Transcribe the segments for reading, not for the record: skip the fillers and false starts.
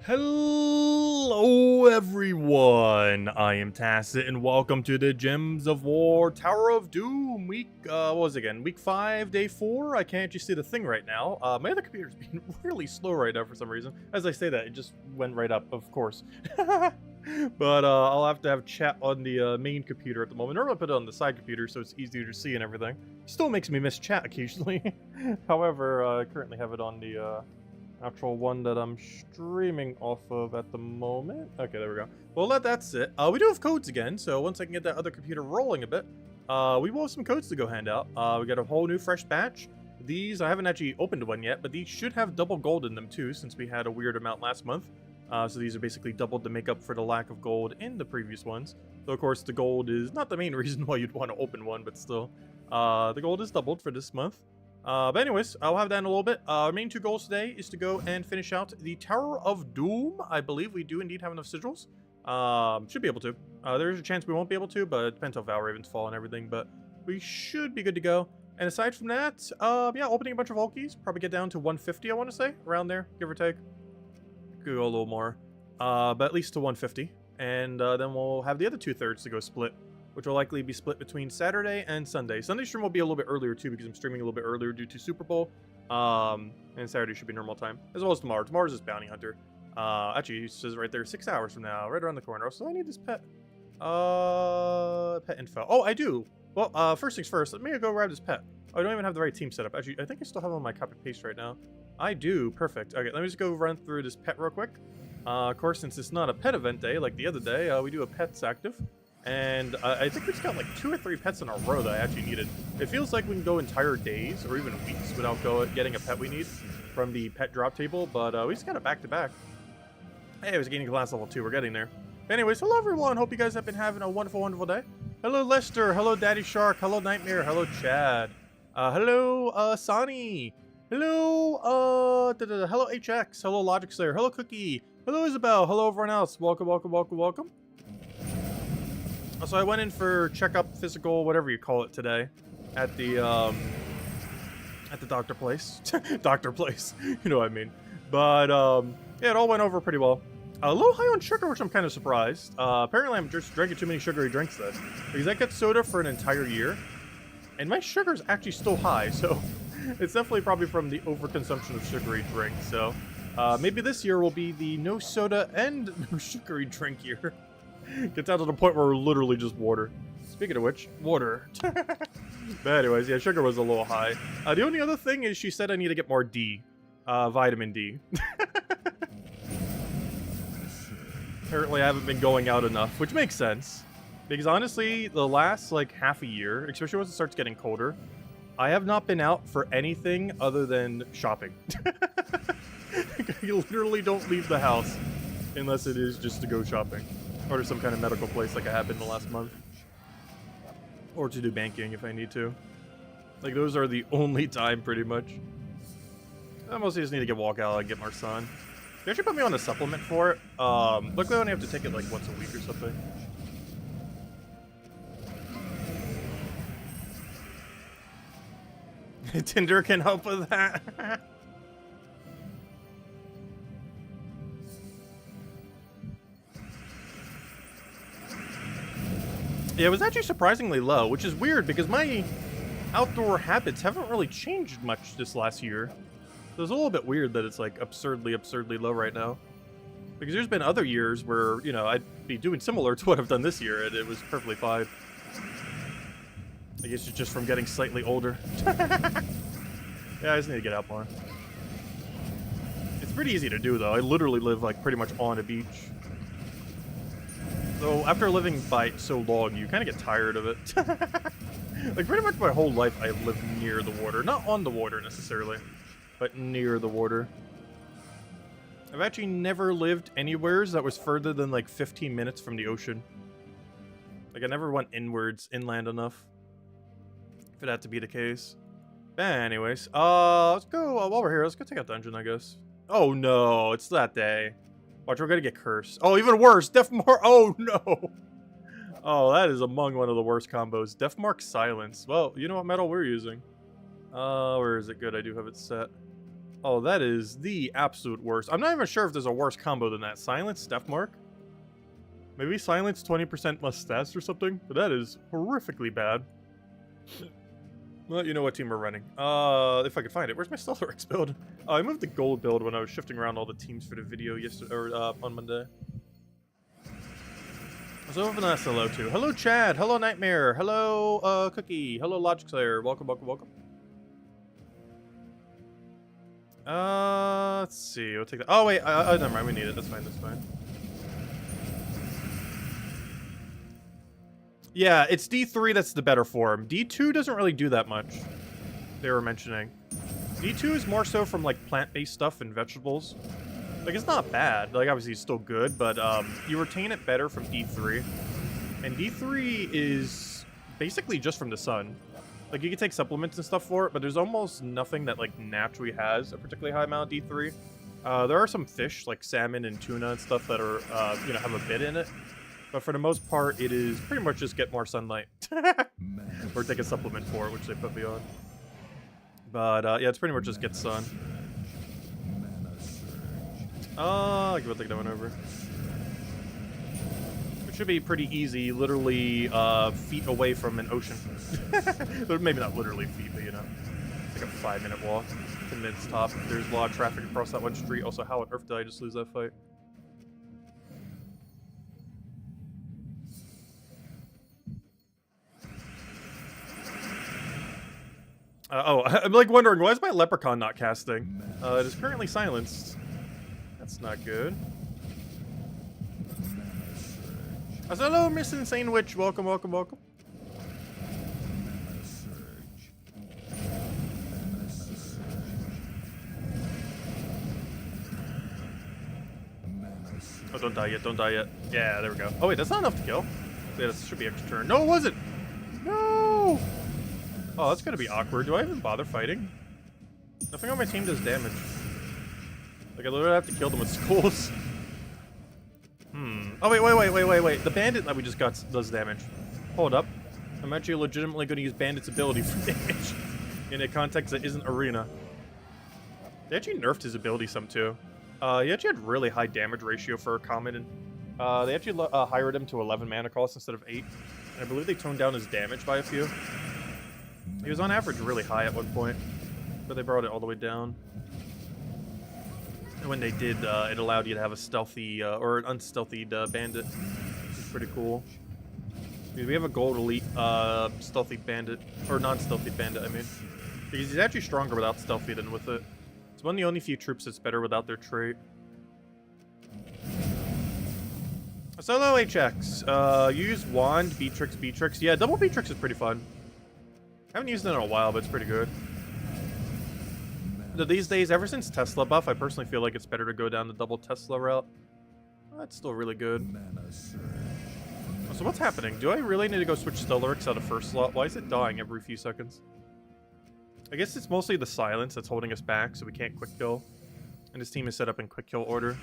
Hello everyone, I am Tacit and welcome to the Gems of War Tower of Doom week, what was it again, week 5, day 4? I can't actually see the thing right now. My other computer's being really slow right now for some reason. As I say that, it just went right up, of course. But I'll have to have chat on the main computer at the moment. Normally I put it on the side computer so it's easier to see and everything. Still makes me miss chat occasionally. However, I currently have it on the actual one that I'm streaming off of at the moment. Okay, there we go. Well, that's it. We do have codes again, so once I can get that other computer rolling a bit, we will have some codes to go hand out. We got a whole new fresh batch. These, I haven't actually opened one yet, but these should have double gold in them too, since we had a weird amount last month. So these are basically doubled to make up for the lack of gold in the previous ones. So of course, the gold is not the main reason why you'd want to open one, but still. The gold is doubled for this month. But anyways, I'll have that in a little bit. Our main two goals today is to go and finish out the Tower of Doom. I believe we do indeed have enough sigils. Should be able to. There's a chance we won't be able to, but it depends how Valraven's fall and everything. But we should be good to go. And aside from that, yeah, opening a bunch of Volkies. Probably get down to 150, I want to say. Around there, give or take. Could go a little more. But at least to 150. And then we'll have the other 2/3 to go split, which will likely be split between Saturday and Sunday. Sunday stream will be a little bit earlier too, because I'm streaming a little bit earlier due to Super Bowl. And Saturday should be normal time, as well as tomorrow. Tomorrow's is Bounty Hunter. Actually, it says right there, 6 hours from now, right around the corner. So I need this pet. Pet info. Oh, I do. Well, first things first, let me go grab this pet. Oh, I don't even have the right team set up. Actually, I think I still have it on my copy paste right now. I do. Perfect. Okay, let me just go run through this pet real quick. Of course, since it's not a pet event day like the other day, we do a pets active. And I think we just got like 2 or 3 pets in a row that I actually needed. It feels like we can go entire days or even weeks without getting a pet we need from the pet drop table, but we just got it back to back. Hey, I was getting class level 2. We're getting there. Anyways, hello everyone. Hope you guys have been having a wonderful, wonderful day. Hello Lester. Hello Daddy Shark. Hello Nightmare. Hello Chad. Hello Sani. Hello hello HX. Hello Logic Slayer. Hello Cookie. Hello Isabel. Hello everyone else. Welcome, welcome, welcome, welcome. So I went in for checkup, physical, whatever you call it today, at the doctor place. Doctor place, you know what I mean. But yeah, it all went over pretty well. A little high on sugar, which I'm kind of surprised. Apparently I'm just drinking too many sugary drinks then, because I got soda for an entire year, and my sugar's actually still high. So it's definitely probably from the overconsumption of sugary drinks. So maybe this year will be the no soda and no sugary drink year. Gets down to the point where we're literally just water. Speaking of which, water. But anyways, yeah, sugar was a little high. The only other thing is she said I need to get more D. Vitamin D. Apparently I haven't been going out enough, which makes sense. Because honestly, the last like half a year, especially once it starts getting colder, I have not been out for anything other than shopping. You literally don't leave the house unless it is just to go shopping. Or to some kind of medical place like I have been the last month. Or to do banking if I need to. Like, those are the only time, pretty much. I mostly just need to get Walkout and get Marsan. They actually put me on a supplement for it. Luckily I only have to take it like once a week or something. Tinder can help with that. Yeah, it was actually surprisingly low, which is weird because my outdoor habits haven't really changed much this last year. So it's a little bit weird that it's like absurdly low right now. Because there's been other years where, you know, I'd be doing similar to what I've done this year and it was perfectly fine. I guess it's just from getting slightly older. Yeah, I just need to get out more. It's pretty easy to do though. I literally live like pretty much on a beach. So after living by it so long, you kind of get tired of it. Like pretty much my whole life I've lived near the water. Not on the water necessarily, but near the water. I've actually never lived anywhere that was further than like 15 minutes from the ocean. Like I never went inland enough for that to be the case. But anyways, let's go, while we're here, let's go take out dungeon, I guess. Oh no, it's that day. Watch, we're gonna get cursed. Oh, even worse, Deathmark. Oh no. Oh, that is among one of the worst combos. Deathmark Silence. Well, you know what metal we're using. Where is it? Good, I do have it set. Oh, that is the absolute worst. I'm not even sure if there's a worse combo than that. Silence, Steph Mark? Maybe silence 20% less stats or something? But that is horrifically bad. Well, you know what team we're running. If I could find it. Where's my Stellar X build? I moved the gold build when I was shifting around all the teams for the video yesterday, or on Monday. So Vanessa, hello too. Hello Chad, hello Nightmare, hello Cookie, hello Logic Slayer. Welcome, welcome, welcome. Let's see. We'll take that. Oh wait, never mind. We need it. That's fine. That's fine. Yeah, it's D3 that's the better form. D2 doesn't really do that much. They were mentioning. D2 is more so from like plant-based stuff and vegetables. Like it's not bad. Like obviously it's still good, but you retain it better from D3. And D3 is basically just from the sun. Like you can take supplements and stuff for it, but there's almost nothing that like naturally has a particularly high amount of D3. There are some fish like salmon and tuna and stuff that are you know, have a bit in it. But for the most part, it is pretty much just get more sunlight. Or take a supplement for it, which they put me on. But yeah, it's pretty much just get sun. I can take that one over. It should be pretty easy, literally feet away from an ocean. Maybe not literally feet, but you know. It's like a 5-minute walk, 10 minutes top. There's a lot of traffic across that one street. Also, how on earth did I just lose that fight? I'm like wondering, why is my Leprechaun not casting? It is currently silenced. That's not good. Hello, Miss Insane Witch. Welcome, welcome, welcome. Oh, don't die yet, don't die yet. Yeah, there we go. Oh wait, that's not enough to kill. Yeah, this should be extra turn. No, it wasn't! No! Oh, that's gonna be awkward. Do I even bother fighting? Nothing on my team does damage. Like, I literally have to kill them with schools. Oh, wait. The bandit that we just got does damage. Hold up. I'm actually legitimately gonna use bandit's ability for damage in a context that isn't arena. They actually nerfed his ability some, too. He actually had really high damage ratio for a common, and they actually hired him to 11 mana cost instead of 8. And I believe they toned down his damage by a few. He was on average really high at one point, but they brought it all the way down. And when they did, it allowed you to have a stealthy or an unstealthied bandit, which is pretty cool. We have a gold elite stealthy bandit, or non-stealthy bandit, I mean. Because he's actually stronger without stealthy than with it. It's one of the only few troops that's better without their trait. Solo HX. Use Wand, Beatrix. Yeah, double Beatrix is pretty fun. I haven't used it in a while, but it's pretty good. These days, ever since Tesla buff, I personally feel like it's better to go down the double Tesla route. That's still really good. So what's happening? Do I really need to go switch Stellaryx out of first slot? Why is it dying every few seconds? I guess it's mostly the silence that's holding us back, so we can't quick kill. And this team is set up in quick kill order.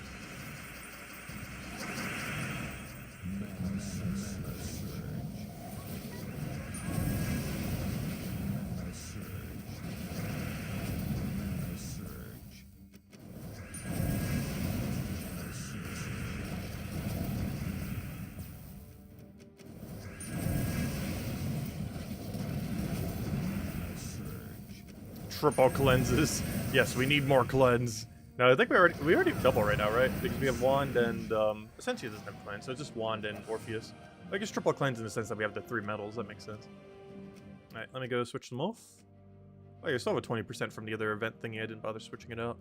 Triple cleanses. Yes, we need more cleanse. No, I think we already have double right now, right? Because we have Wand and Essentia doesn't have cleanse, so it's just Wand and Orpheus. I guess triple cleanse in the sense that we have the 3 metals. That makes sense. All right, let me go switch them off. Oh, you still have a 20% from the other event thingy. I didn't bother switching it out.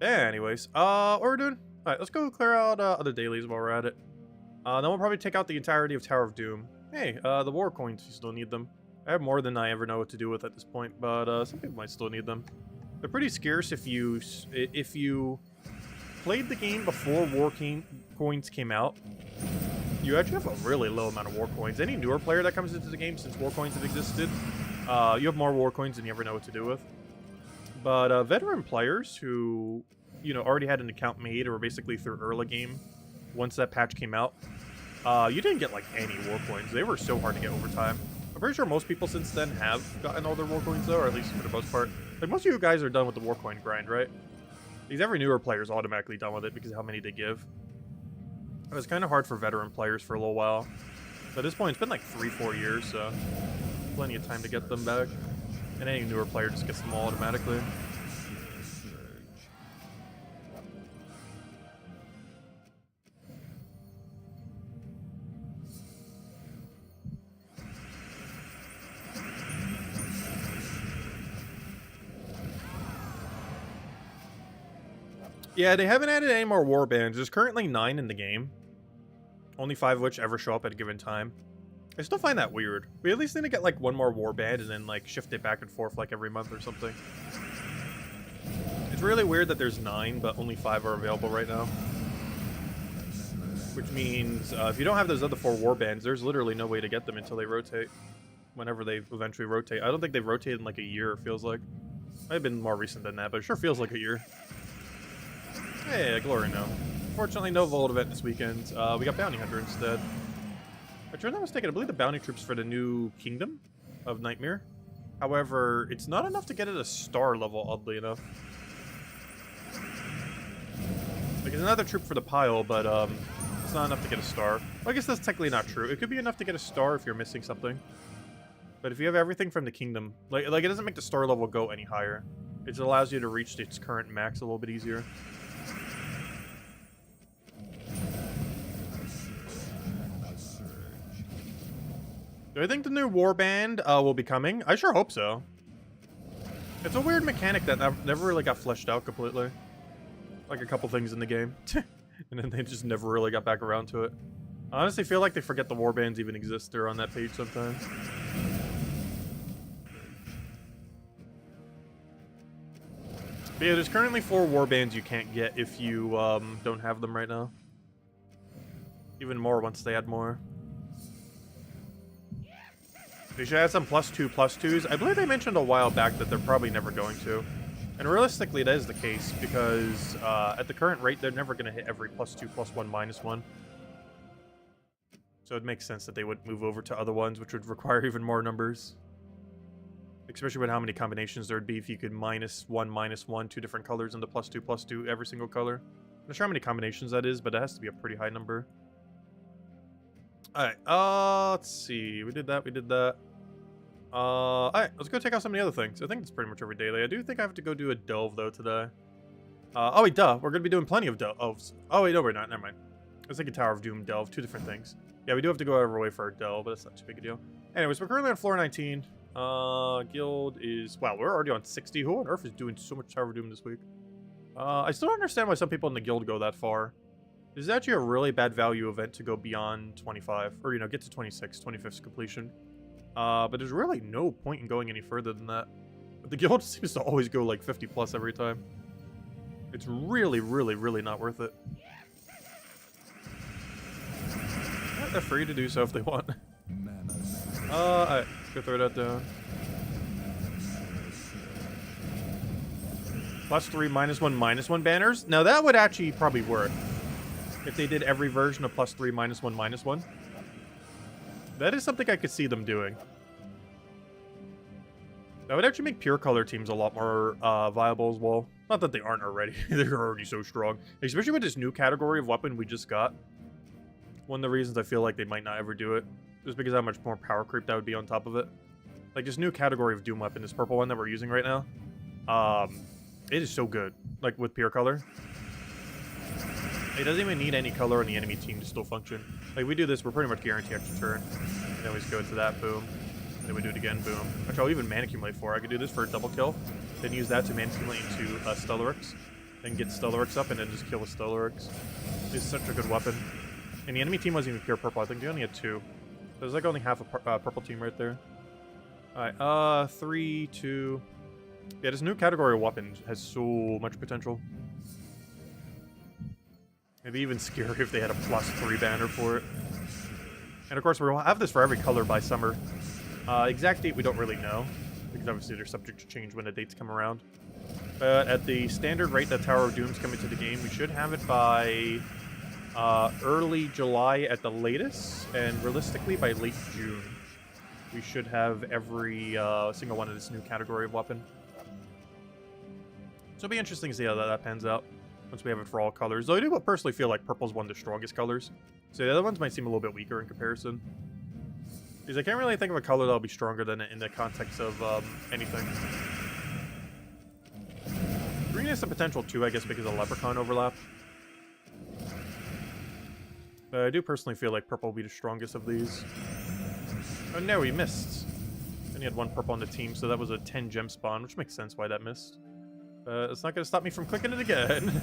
Anyways, what we're doing? All right, let's go clear out other dailies while we're at it. Then we'll probably take out the entirety of Tower of Doom. Hey, the war coins, you still need them. I have more than I ever know what to do with at this point, but some people might still need them. They're pretty scarce if you played the game before war coins came out. You actually have a really low amount of war coins. Any newer player that comes into the game since war coins have existed, you have more war coins than you ever know what to do with. But veteran players who, you know, already had an account made or were basically through early game once that patch came out, you didn't get like any war coins. They were so hard to get over time. I'm pretty sure most people since then have gotten all their war coins though, or at least for the most part. Like, most of you guys are done with the Warcoin grind, right? Because every newer player is automatically done with it because of how many they give. It was kind of hard for veteran players for a little while. But at this point, it's been like 3-4 years, so plenty of time to get them back. And any newer player just gets them all automatically. Yeah, they haven't added any more warbands. There's currently 9 in the game. Only 5 of which ever show up at a given time. I still find that weird. We at least need to get like 1 more warband and then like shift it back and forth like every month or something. It's really weird that there's 9, but only 5 are available right now. Which means if you don't have those other 4 warbands, there's literally no way to get them until they rotate. Whenever they eventually rotate. I don't think they've rotated in like a year, it feels like. Might have been more recent than that, but it sure feels like a year. Hey, Glory no. Fortunately, no Vault event this weekend. We got Bounty Hunter instead. If I'm not mistaken, I believe the bounty troops for the new Kingdom of Nightmare. However, it's not enough to get it a star level, oddly enough. Like, it's another troop for the pile, but it's not enough to get a star. Well, I guess that's technically not true. It could be enough to get a star if you're missing something. But if you have everything from the Kingdom, like it doesn't make the star level go any higher. It just allows you to reach its current max a little bit easier. Do I think the new warband will be coming? I sure hope so. It's a weird mechanic that never really got fleshed out completely. Like a couple things in the game. And then they just never really got back around to it. I honestly feel like they forget the warbands even exist there on that page sometimes. But yeah, there's currently 4 warbands you can't get if you don't have them right now. Even more once they add more. They should add some +2/+2s. I believe they mentioned a while back that they're probably never going to. And realistically, that is the case, because at the current rate, they're never going to hit every +2/+1 -1. So it makes sense that they would move over to other ones, which would require even more numbers. Especially with how many combinations there would be if you could -1, -1, 2 different colors in the +2/+2 every single color. I'm not sure how many combinations that is, but it has to be a pretty high number. Alright, let's see. We did that, we did that. Alright, let's go check out some of the other things. I think it's pretty much every daily. I do think I have to go do a delve, though, today. Oh wait, duh. We're going to be doing plenty of delves. Oh wait, no, we're not. Never mind. I was thinking Tower of Doom delve. 2 different things. Yeah, we do have to go out of our way for our delve, but that's not too big a deal. Anyways, we're currently on floor 19. Guild is... Wow, we're already on 60. Who on earth is doing so much Tower of Doom this week? I still don't understand why some people in the guild go that far. This is actually a really bad value event to go beyond 25. Or, you know, get to 26, 25th completion. But there's really no point in going any further than that. But the guild seems to always go like 50 plus every time. It's really, really, really not worth it. They're free to do so if they want. Alright, let's go throw that down. +3, -1, -1 banners. Now that would actually probably work. If they did every version of +3, -1, -1. That is something I could see them doing. That would actually make pure color teams a lot more viable as well. Not that they aren't already. They're already so strong. Especially with this new category of weapon we just got. One of the reasons I feel like they might not ever do it is because how much more power creep that would be on top of it. Like this new category of Doom weapon, this purple one that we're using right now. It is so good. Like with pure color. It doesn't even need any color on the enemy team to still function. Like, we do this, we're pretty much guaranteed extra turn. And then we just go into that, boom. And then we do it again, boom. Which I'll even mana accumulate for. I could do this for a double kill. Then use that to mana accumulate into Stellaryx. Then get Stellaryx up and then just kill with Stellaryx. It's such a good weapon. And the enemy team wasn't even pure purple. I think they only had 2. There's like only half a purple team right there. Alright, 3, 2... Yeah, this new category of weapon has so much potential. It'd be even scary if they had a +3 banner for it. And of course, we'll have this for every color by summer. Exact date we don't really know, because obviously they're subject to change when the dates come around. But at the standard rate that Tower of Doom's coming to the game, we should have it by early July at the latest, and realistically by late June. We should have every single one of this new category of weapon. it'll be interesting to see how that pans out once we have it for all colors. Though I do personally feel like purple's one of the strongest colors. So the other ones might seem a little bit weaker in comparison. Because I can't really think of a color that'll be stronger than it in the context of anything. Green has some potential too, I guess, because of Leprechaun overlap. But I do personally feel like purple will be the strongest of these. Oh no, he missed. And he had one purple on the team, so that was a 10 gem spawn, which makes sense why that missed. It's not going to stop me from clicking it again.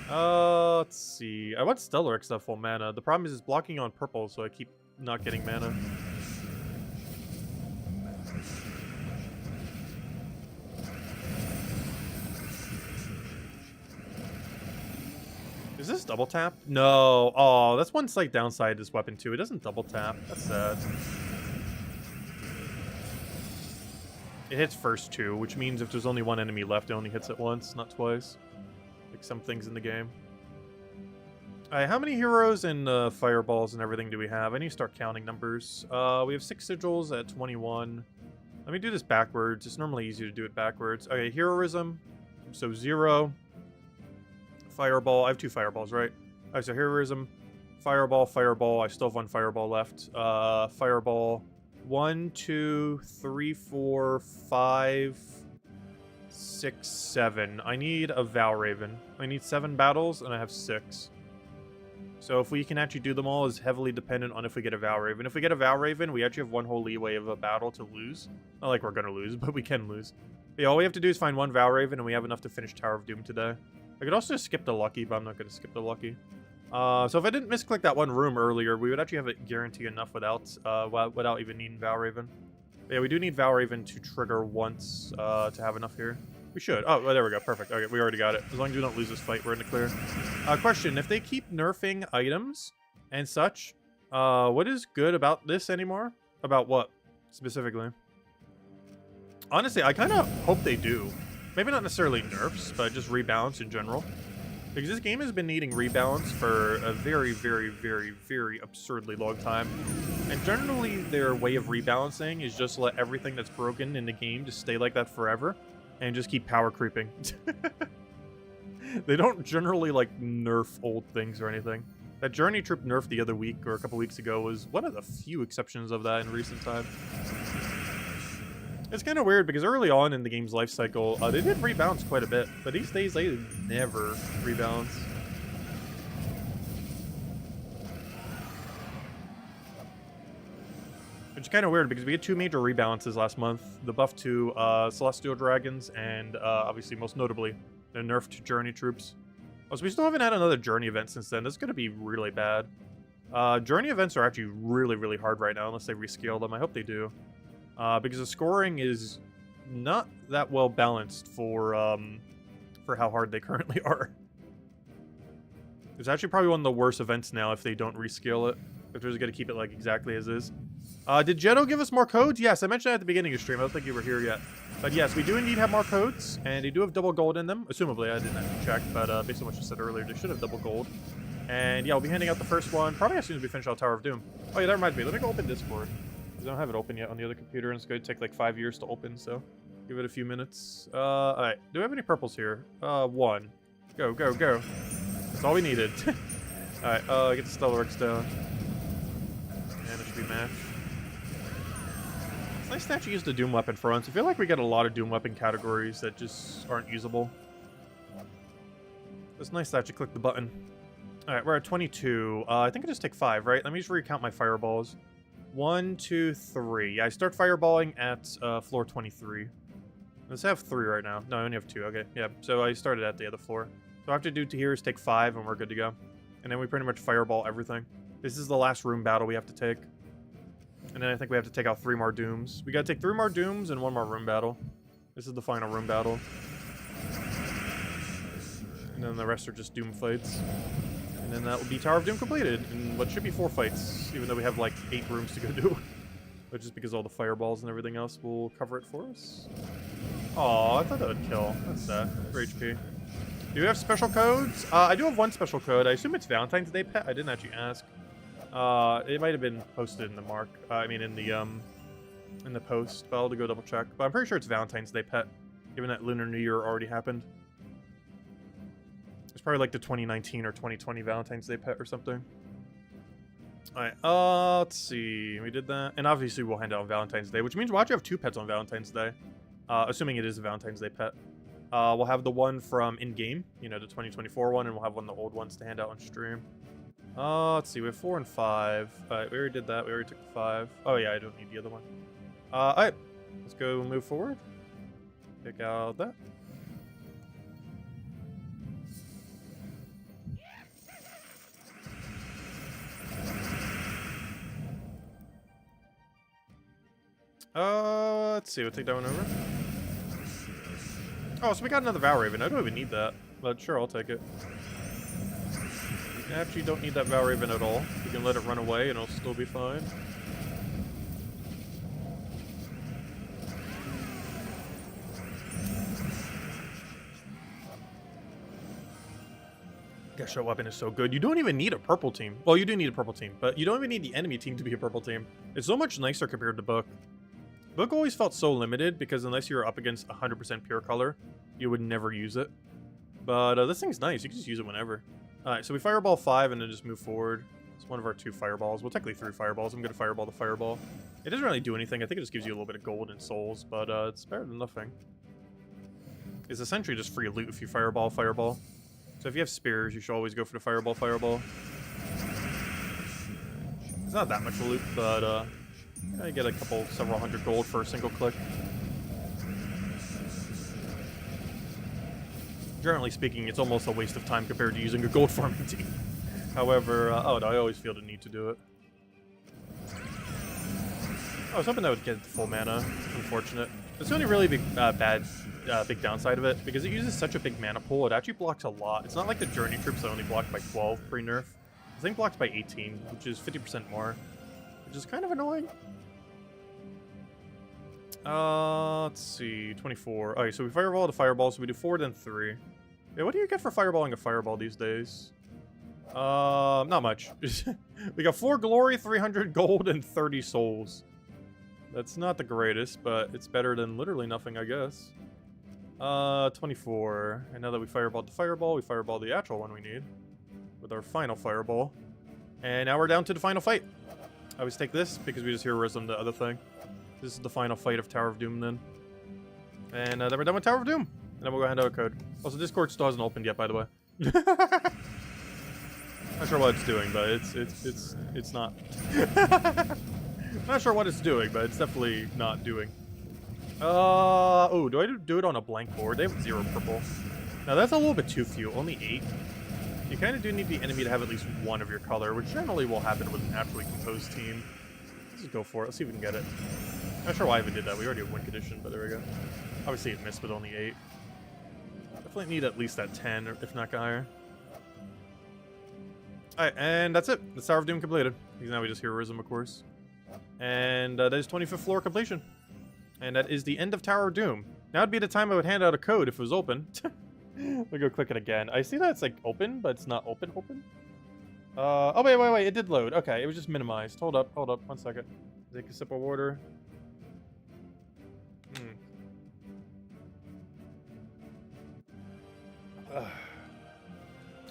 Let's see. I want Stellarex to have full mana. The problem is it's blocking on purple, so I keep not getting mana. Is this double tap? No. Oh, that's one slight downside to this weapon too. It doesn't double tap. That's sad. It hits first too, which means if there's only one enemy left, it only hits it once, not twice. Like some things in the game. Alright, how many heroes and fireballs and everything do we have? I need to start counting numbers. We have 6 sigils at 21. Let me do this backwards. It's normally easier to do it backwards. Okay, heroism. So 0. Fireball. I have 2 fireballs, right? Alright, so heroism. Fireball, fireball. I still have 1 fireball left. Fireball. 1, 2, 3, 4, 5, 6, 7. I need a Valraven. I need 7 battles, and I have 6. So if we can actually do them all is heavily dependent on if we get a Valraven. If we get a Valraven, we actually have 1 whole leeway of a battle to lose. Not like we're going to lose, but we can lose. But yeah, all we have to do is find 1 Valraven, and we have enough to finish Tower of Doom today. I could also skip the Lucky, but I'm not going to skip the Lucky. So if I didn't misclick that one room earlier, we would actually have it guaranteed enough without even needing Valraven. But yeah, we do need Valraven to trigger once to have enough here. We should. Oh, well, there we go. Perfect. Okay, we already got it. As long as we don't lose this fight, we're in the clear. Question, if they keep nerfing items and such, what is good about this anymore? About what, specifically? Honestly, I kind of hope they do. Maybe not necessarily nerfs, but just rebalance in general. Because this game has been needing rebalance for a very, very, very, very absurdly long time. And generally, their way of rebalancing is just let everything that's broken in the game just stay like that forever. And just keep power creeping. They don't generally, like, nerf old things or anything. That Journey Troop nerf the other week, or a couple weeks ago, was one of the few exceptions of that in recent time. It's kind of weird because early on in the game's life cycle, they did rebalance quite a bit, but these days they never rebalance. Which is kind of weird because we had 2 major rebalances last month. The buff to Celestial Dragons and obviously most notably the nerf to Journey Troops. Oh, so we still haven't had another Journey event since then. That's going to be really bad. Journey events are actually really, really hard right now unless they rescale them. I hope they do. Because the scoring is not that well balanced for how hard they currently are. It's actually probably one of the worst events now if they don't rescale it. If they're just going to keep it like exactly as is. Did Jetto give us more codes? Yes, I mentioned that at the beginning of the stream. I don't think you were here yet. But yes, we do indeed have more codes, and they do have double gold in them. Assumably, I didn't have to check, but based on what you said earlier, they should have double gold. And yeah, we'll be handing out the first one probably as soon as we finish out Tower of Doom. Oh yeah, that reminds me. Let me go open Discord. I don't have it open yet on the other computer, and it's going to take like 5 years to open, so give it a few minutes. Alright, do we have any purples here? 1. Go, go, go. That's all we needed. Alright, get the Stellarex down. And it should be matched. It's nice to actually use the Doom weapon for once. I feel like we get a lot of Doom weapon categories that just aren't usable. It's nice to actually click the button. Alright, we're at 22. I think I just take 5, right? Let me just recount my fireballs. 1, 2, 3. Yeah, I start fireballing at floor 23. Let's have 3 right now. No, I only have 2. Okay, yeah. So I started at the other floor. So all I have to do here is take 5 and we're good to go. And then we pretty much fireball everything. This is the last room battle we have to take. And then I think we have to take out 3 more Dooms. We gotta take 3 more Dooms and 1 more room battle. This is the final room battle. And then the rest are just Doom fights. And then that will be Tower of Doom completed in what should be 4 fights, even though we have like 8 rooms to go do. But just because all the fireballs and everything else will cover it for us. Aw, I thought that would kill. That's sad. For HP. Do you have special codes? I do have 1 special code. I assume it's Valentine's Day pet. I didn't actually ask. It might have been posted in the mark. In the post. But I'll have to go double check. But I'm pretty sure it's Valentine's Day pet, given that Lunar New Year already happened. probably like the 2019 or 2020 Valentine's Day pet or something. Alright, let's see. We did that. And obviously we'll hand out on Valentine's Day, which means we'll actually have 2 pets on Valentine's Day. Assuming it is a Valentine's Day pet. We'll have the one from in-game, you know, the 2024 one, and we'll have one of the old ones to hand out on stream. Let's see. We have 4 and 5. Alright, we already did that. We already took the 5. Oh, yeah, I don't need the other one. Alright. Let's go move forward. Pick out that. Let's see. We'll take that one over. Oh, so we got another Valraven. I don't even need that, but sure, I'll take it. You actually don't need that Valraven at all. You can let it run away and it'll still be fine. Gosh, that weapon is so good. You don't even need a purple team. Well, you do need a purple team, but you don't even need the enemy team to be a purple team. It's so much nicer compared to Book. Book always felt so limited because unless you're up against 100% pure color, you would never use it. But this thing's nice. You can just use it whenever. Alright, so we fireball 5 and then just move forward. It's one of our 2 fireballs. Well, technically 3 fireballs. I'm going to fireball the fireball. It doesn't really do anything. I think it just gives you a little bit of gold and souls, but it's better than nothing. It's essentially just free loot if you fireball. So if you have spears, you should always go for the fireball. It's not that much loot, but I get a several hundred gold for a single click. Generally speaking, it's almost a waste of time compared to using a gold farming team. However, oh no, I always feel the need to do it. I was hoping that would get the full mana. Unfortunate. It's the only really big big downside of it, because it uses such a big mana pool. It actually blocks a lot. It's not like the Journey Troops that only blocked by 12 pre-nerf. This thing blocks by 18, which is 50% more, which is kind of annoying. Let's see, 24. Okay, so we fireball the fireball, so we do 4, then 3. Yeah, what do you get for fireballing a fireball these days? Not much. We got 4 glory, 300 gold, and 30 souls. That's not the greatest, but it's better than literally nothing, I guess. 24. And now that we fireballed the fireball, we fireball the actual one we need with our final fireball. And now we're down to the final fight. I always take this because we just heroism the other thing. This is the final fight of Tower of Doom then. And then we're done with Tower of Doom. And then we'll go hand out a code. Also, Discord still hasn't opened yet, by the way. Not sure what it's doing, but it's not. Not sure what it's doing, but it's definitely not doing. Oh, do I do it on a blank board? They have 0 purple. Now that's a little bit too few. Only 8. You kind of do need the enemy to have at least 1 of your color, which generally will happen with an naturally composed team. Let's just go for it. Let's see if we can get it. Not sure why I even did that. We already have win condition, but there we go. Obviously it missed with only 8. Definitely need at least that 10, if not higher. Alright, and that's it. The Tower of Doom completed. Because now we just heroism, of course. And that is 25th floor completion. And that is the end of Tower of Doom. Now would be the time I would hand out a code if it was open. Let me go click it again. I see that it's like open, but it's not open. Oh, wait. It did load. Okay, it was just minimized. Hold up. 1 second. Take a sip of water.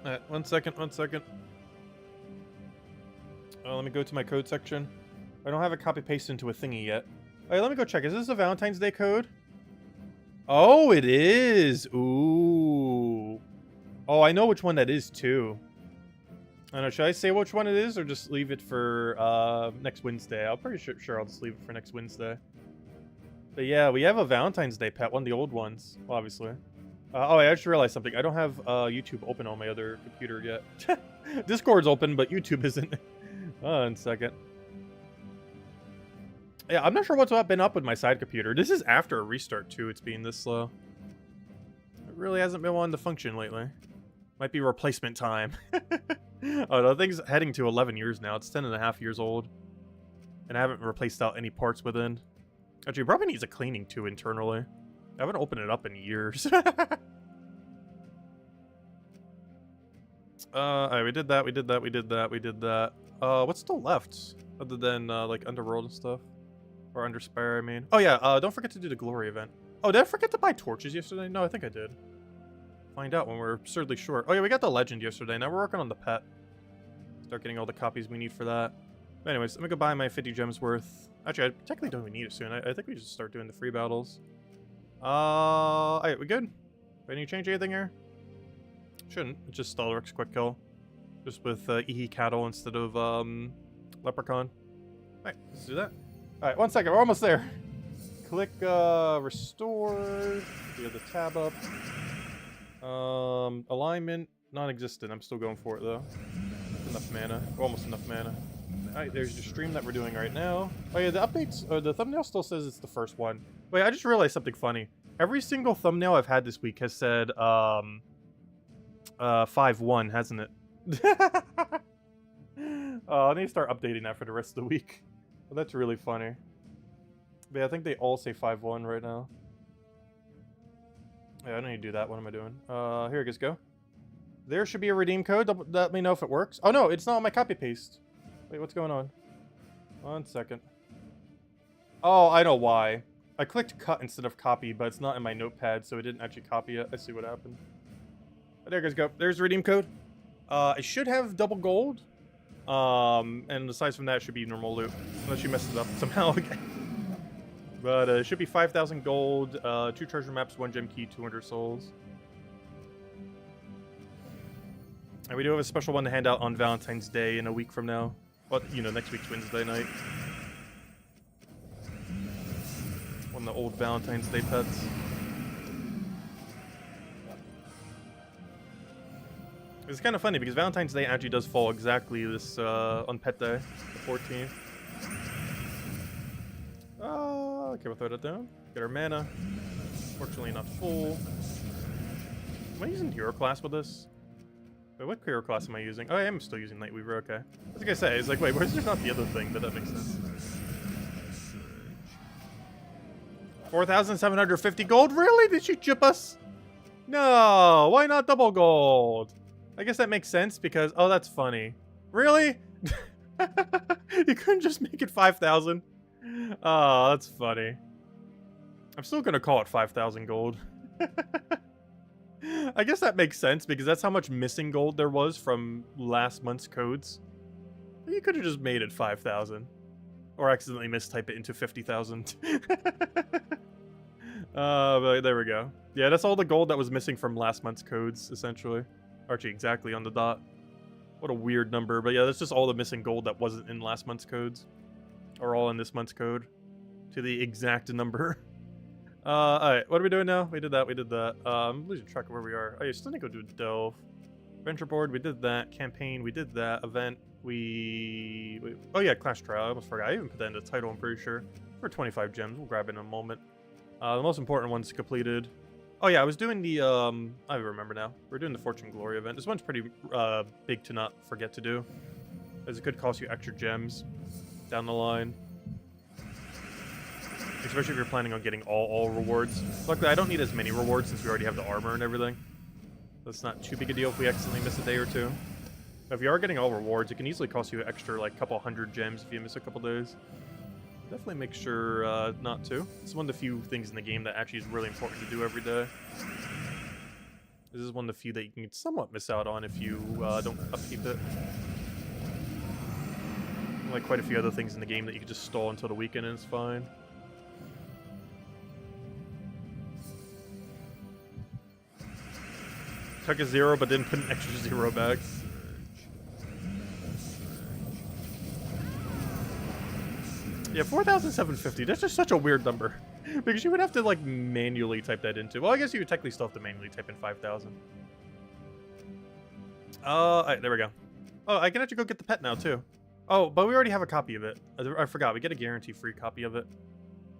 Alright, 1 second. Let me go to my code section. I don't have it copy pasted into a thingy yet. Alright, let me go check. Is this a Valentine's Day code? Oh, it is. Ooh. Oh, I know which one that is too. I don't know. Should I say which one it is or just leave it for next Wednesday? I'm pretty sure I'll just leave it for next Wednesday. But yeah, we have a Valentine's Day pet, one of the old ones, obviously. Oh, I just realized something. I don't have YouTube open on my other computer yet. Discord's open, but YouTube isn't. 1 second. Yeah, I'm not sure what's been up with my side computer. This is after a restart, too. It's being this slow. It really hasn't been wanting to function lately. Might be replacement time. Oh, the thing's heading to 11 years now. It's 10.5 years old. And I haven't replaced out any parts within. Actually, it probably needs a cleaning, too, internally. I haven't opened it up in years. Alright, we did that. What's still left? Other than, like, Underworld and stuff. Or Underspire, I mean. Oh, yeah, don't forget to do the Glory event. Oh, did I forget to buy torches yesterday? No, I think I did. find out when we're absurdly short. Oh yeah, we got the legend yesterday. Now we're working on the pet. Start getting all the copies we need for that. But anyways, let me go buy my 50 gems worth. Actually, I technically don't even need it soon. I think we just start doing the free battles. Alright, we good? Do I need to change anything here? Shouldn't. It's just Stalric's quick kill. Just with Ehe Cattle instead of Leprechaun. Alright, let's do that. Alright, 1 second. We're almost there. Click restore. Get the tab up. Alignment, non-existent. I'm still going for it though. Enough mana. Almost enough mana. Alright, there's your stream that we're doing right now. Oh yeah, the updates, the thumbnail still says it's the first one. Wait, I just realized something funny. Every single thumbnail I've had this week has said, 5-1, hasn't it? I need to start updating that for the rest of the week. Well, that's really funny. But yeah, I think they all say 5-1 right now. Yeah, I don't need to do that. What am I doing? Here it goes, go. There should be a redeem code. Let me know if it works. Oh no, it's not on my copy paste. Wait, what's going on? 1 second. Oh, I know why. I clicked cut instead of copy, but it's not in my notepad, so it didn't actually copy it. I see what happened. But there it goes, go. There's the redeem code. It should have double gold. And aside from that, it should be normal loot. Unless you messed it up somehow again. But it should be 5,000 gold, 2 treasure maps, 1 gem key, 200 souls. And we do have a special one to hand out on Valentine's Day in a week from now. Well, you know, next week's Wednesday night. One of the old Valentine's Day pets. It's kind of funny because Valentine's Day actually does fall exactly this on Pet Day, the 14th. Okay, we'll throw that down. Get our mana. Fortunately not full. Am I using hero class with this? Wait, what hero class am I using? Oh, I am still using Nightweaver, okay. I was gonna say, it's like, wait, where's there not the other thing? But that makes sense. 4,750 gold? Really? Did she chip us? No, why not double gold? I guess that makes sense because, oh, that's funny. Really? You couldn't just make it 5,000? Oh, that's funny. I'm still gonna call it 5,000 gold. I guess that makes sense because that's how much missing gold there was from last month's codes. You could have just made it 5,000. Or accidentally mistype it into 50,000. But there we go. Yeah, that's all the gold that was missing from last month's codes, essentially. Actually, exactly on the dot. What a weird number. But yeah, that's just all the missing gold that wasn't in last month's codes. Or all in this month's code. To the exact number. Alright, what are we doing now? We did that, we did that. I'm losing track of where we are. Oh, yeah, still need to go do a delve. Venture board, we did that. Campaign, we did that. Event, we... Oh yeah, Clash Trial, I almost forgot. I even put that in the title, I'm pretty sure. For 25 gems, we'll grab it in a moment. The most important one's completed. Oh yeah, I was doing the, I remember now. We're doing the Fortune Glory event. This one's pretty, big to not forget to do. As it could cost you extra gems down the line. Especially if you're planning on getting all rewards. Luckily, I don't need as many rewards since we already have the armor and everything. That's not too big a deal if we accidentally miss a day or two. But if you are getting all rewards, it can easily cost you an extra, like, couple hundred gems if you miss a couple days. Definitely make sure not to. It's one of the few things in the game that actually is really important to do every day. This is one of the few that you can somewhat miss out on if you don't upkeep it. Like quite a few other things in the game that you can just stall until the weekend and it's fine. Took a 0, but didn't put an extra 0 back. Yeah, 4,750. That's just such a weird number. Because you would have to, like, manually type that into. Well, I guess you would technically still have to manually type in 5,000. Alright, there we go. Oh, I can actually go get the pet now, too. Oh, but we already have a copy of it. I forgot. We get a guarantee-free copy of it.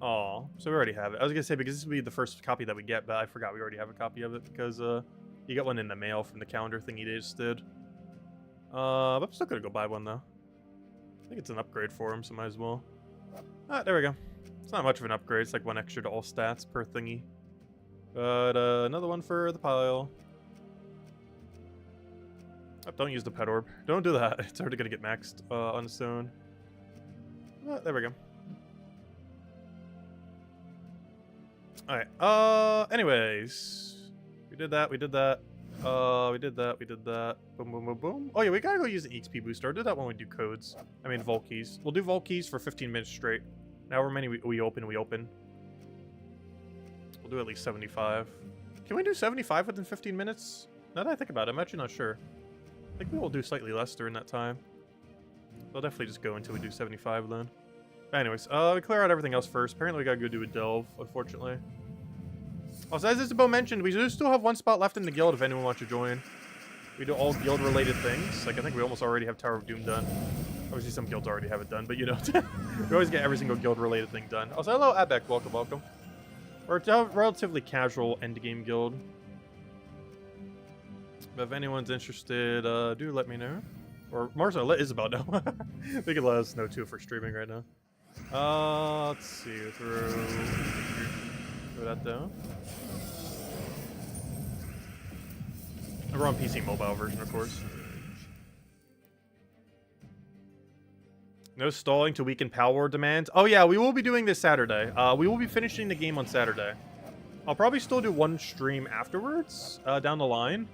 Oh, so we already have it. I was gonna say, because this would be the first copy that we get, but I forgot we already have a copy of it because, you got one in the mail from the calendar thing you just did. But I'm still gonna go buy one, though. I think it's an upgrade for him, so might as well. Ah, there we go. It's not much of an upgrade. It's like 1 extra to all stats per thingy. But, another one for the pile. Oh, don't use the pet orb. Don't do that. It's already gonna get maxed on its own. There we go. Alright, anyways. We did that. We did that. We did that. We did that. Boom, boom, boom, boom. Oh yeah, we gotta go use the XP booster. I'll do that when we do codes. I mean, Vault Keys. We'll do Vault Keys for 15 minutes straight. However many we open, we open. We'll do at least 75. Can we do 75 within 15 minutes? Now that I think about it, I'm actually not sure. I think we will do slightly less during that time. I'll definitely just go until we do 75 then. Anyways, we clear out everything else first. Apparently we gotta go do a delve, unfortunately. Also, as Isabeau mentioned, we do still have one spot left in the guild if anyone wants to join. We do all guild-related things. Like, I think we almost already have Tower of Doom done. Obviously, some guilds already have it done, but you know, we always get every single guild-related thing done. Also, hello, Abek. Welcome, welcome. We're a relatively casual endgame guild. But if anyone's interested, do let me know. Or Marcel, let Isabel know. They can let us know too if we're streaming right now. Let's see. Throw that down. And we're on PC mobile version, of course. No stalling to weaken power demands. Oh yeah, we will be doing this Saturday. We will be finishing the game on Saturday. I'll probably still do one stream afterwards, down the line.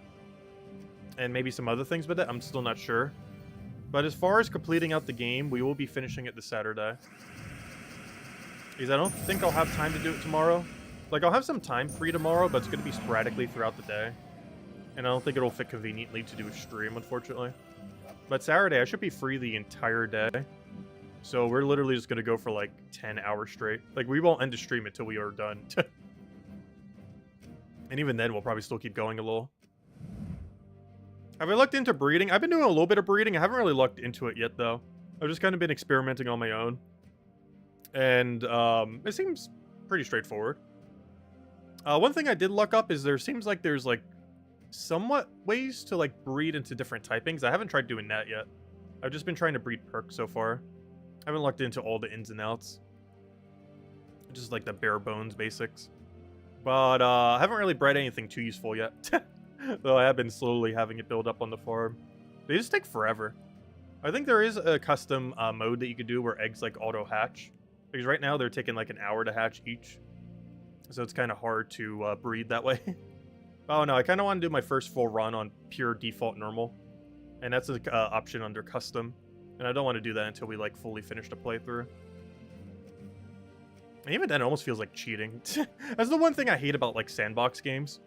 And maybe some other things with it. I'm still not sure. But as far as completing out the game, we will be finishing it this Saturday. Because I don't think I'll have time to do it tomorrow. Like, I'll have some time free tomorrow, but it's going to be sporadically throughout the day. And I don't think it'll fit conveniently to do a stream, unfortunately. But Saturday, I should be free the entire day. So we're literally just going to go for like 10 hours straight. Like, we won't end the stream until we are done. And even then, we'll probably still keep going a little. Have I looked into breeding? I've been doing a little bit of breeding. I haven't really looked into it yet, though. I've just kind of been experimenting on my own. And it seems pretty straightforward. One thing I did look up is there seems like there's like somewhat ways to like breed into different typings. I haven't tried doing that yet. I've just been trying to breed perks so far. I haven't looked into all the ins and outs. Just like the bare bones basics. But I haven't really bred anything too useful yet. Though I have been slowly having it build up on the farm. They just take forever. I think there is a custom mode that you could do where eggs like auto hatch. Because right now they're taking like an hour to hatch each. So it's kind of hard to breed that way. Oh no, I kind of want to do my first full run on pure default normal. And that's an option under custom. And I don't want to do that until we like fully finish the playthrough. And even then it almost feels like cheating. That's the one thing I hate about like sandbox games.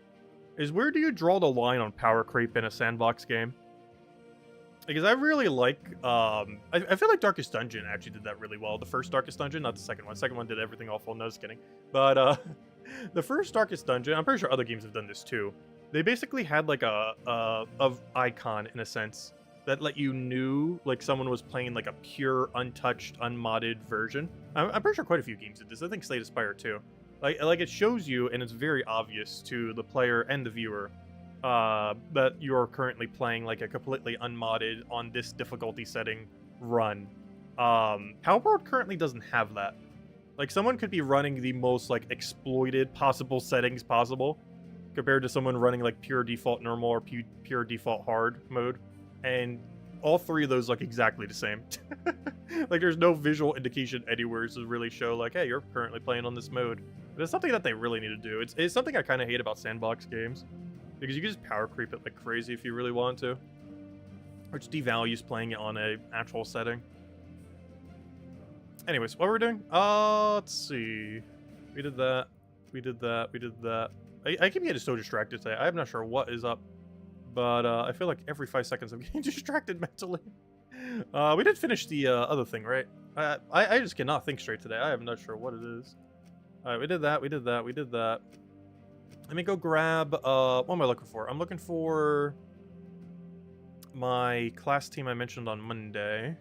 Is where do you draw the line on power creep in a sandbox game? Because I really like, I feel like Darkest Dungeon actually did that really well. The first Darkest Dungeon, not the second one. The second one did everything awful, no, just kidding. But the first Darkest Dungeon, I'm pretty sure other games have done this too. They basically had like a icon, in a sense, that let you knew like someone was playing like a pure, untouched, unmodded version. I'm pretty sure quite a few games did this. I think Slay the Spire too. Like it shows you, and it's very obvious to the player and the viewer that you're currently playing like a completely unmodded on this difficulty setting run. Palworld currently doesn't have that. Like someone could be running the most like exploited possible settings possible compared to someone running like pure default normal or pure default hard mode, and all three of those look exactly the same. Like there's no visual indication anywhere to really show like, hey, you're currently playing on this mode. But it's something that they really need to do. It's something I kind of hate about sandbox games. Because you can just power creep it like crazy if you really want to. Which devalues playing it on a actual setting. Anyways, what we're doing? Let's see. We did that. We did that. We did that. I keep getting so distracted today. I'm not sure what is up. But I feel like every 5 seconds I'm getting distracted mentally. We did finish the other thing, right? I just cannot think straight today. I am not sure what it is. Alright, we did that. We did that. We did that. Let me go grab, what am I looking for? I'm looking for my class team I mentioned on Monday,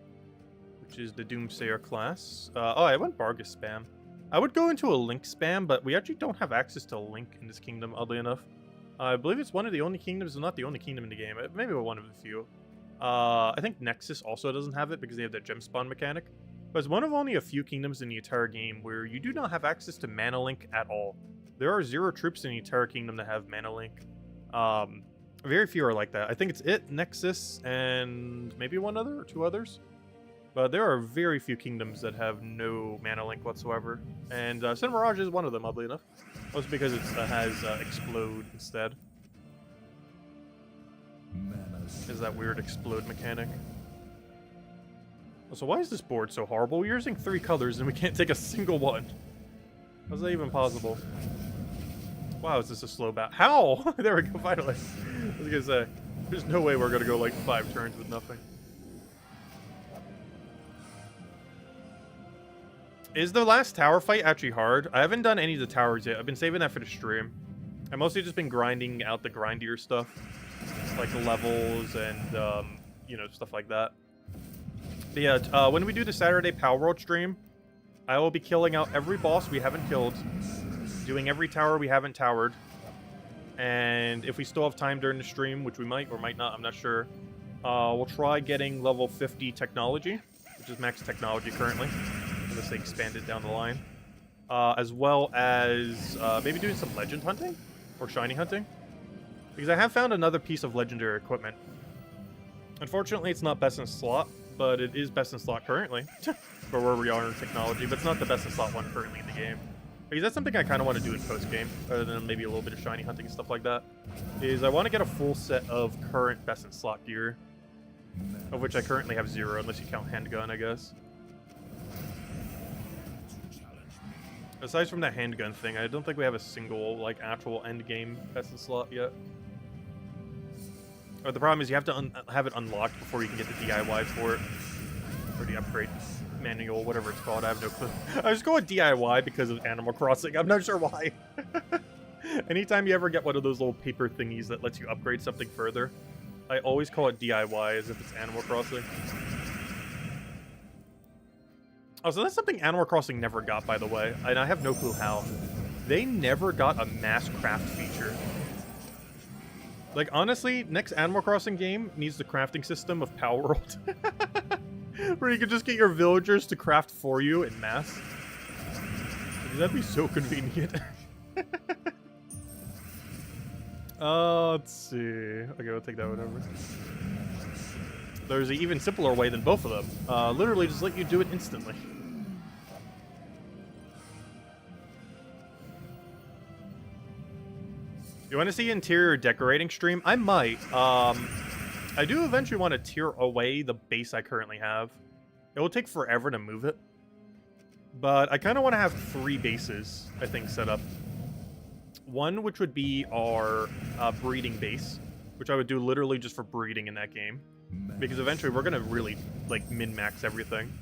which is the Doomsayer class. Oh, I went Bargus spam. I would go into a Link spam, but we actually don't have access to Link in this kingdom, oddly enough. I believe it's one of the only kingdoms, not the only kingdom in the game. Maybe one of the few. I think Nexus also doesn't have it because they have that gem spawn mechanic. But it's one of only a few kingdoms in the entire game where you do not have access to Mana Link at all. There are 0 troops in the entire kingdom that have Mana Link. Very few are like that. I think it's it, Nexus, and maybe one other or 2 others. But there are very few kingdoms that have no Mana Link whatsoever. And Sin Mirage is one of them, oddly enough. Mostly because it has Explode instead. is that weird explode mechanic. So why is this board so horrible? We're using 3 colors and we can't take a single one. How's that even possible? Wow, is this a slow bat? How? There we go, finally. I was gonna say, there's no way we're gonna go like 5 turns with nothing. Is the last tower fight actually hard? I haven't done any of the towers yet. I've been saving that for the stream. I've mostly just been grinding out the grindier stuff. Like the levels and, you know, stuff like that. But yeah, when we do the Saturday Power World stream, I will be killing out every boss we haven't killed, doing every tower we haven't towered, and if we still have time during the stream, which we might or might not, I'm not sure, we'll try getting level 50 technology, which is max technology currently, unless they expand it down the line, as well as maybe doing some legend hunting or shiny hunting, because I have found another piece of legendary equipment. Unfortunately, it's not best in slot, but it is best in slot currently for where we are in technology, but it's not the best in slot one currently in the game. Because that's something I kind of want to do in post-game, other than maybe a little bit of shiny hunting and stuff like that, is I want to get a full set of current best in slot gear, of which I currently have 0, unless you count handgun, I guess. Aside from that handgun thing, I don't think we have a single, like, actual end-game best in slot yet. Or the problem is you have to have it unlocked before you can get the DIY for it. Or the upgrade manual, whatever it's called, I have no clue. I just go with DIY because of Animal Crossing, I'm not sure why. Anytime you ever get one of those little paper thingies that lets you upgrade something further, I always call it DIY as if it's Animal Crossing. Oh, so that's something Animal Crossing never got, by the way, and I have no clue how. They never got a mass craft feature. Like, honestly, next Animal Crossing game needs the crafting system of Power World. Where you can just get your villagers to craft for you in mass. That'd be so convenient. Let's see. Okay, we'll take that one over. There's an even simpler way than both of them. Literally just let you do it instantly. You want to see interior decorating stream? I might. I do eventually want to tear away the base I currently have. It will take forever to move it. But I kind of want to have 3 bases, I think, set up. One, which would be our breeding base, which I would do literally just for breeding in that game. Because eventually we're going to really, like, min-max everything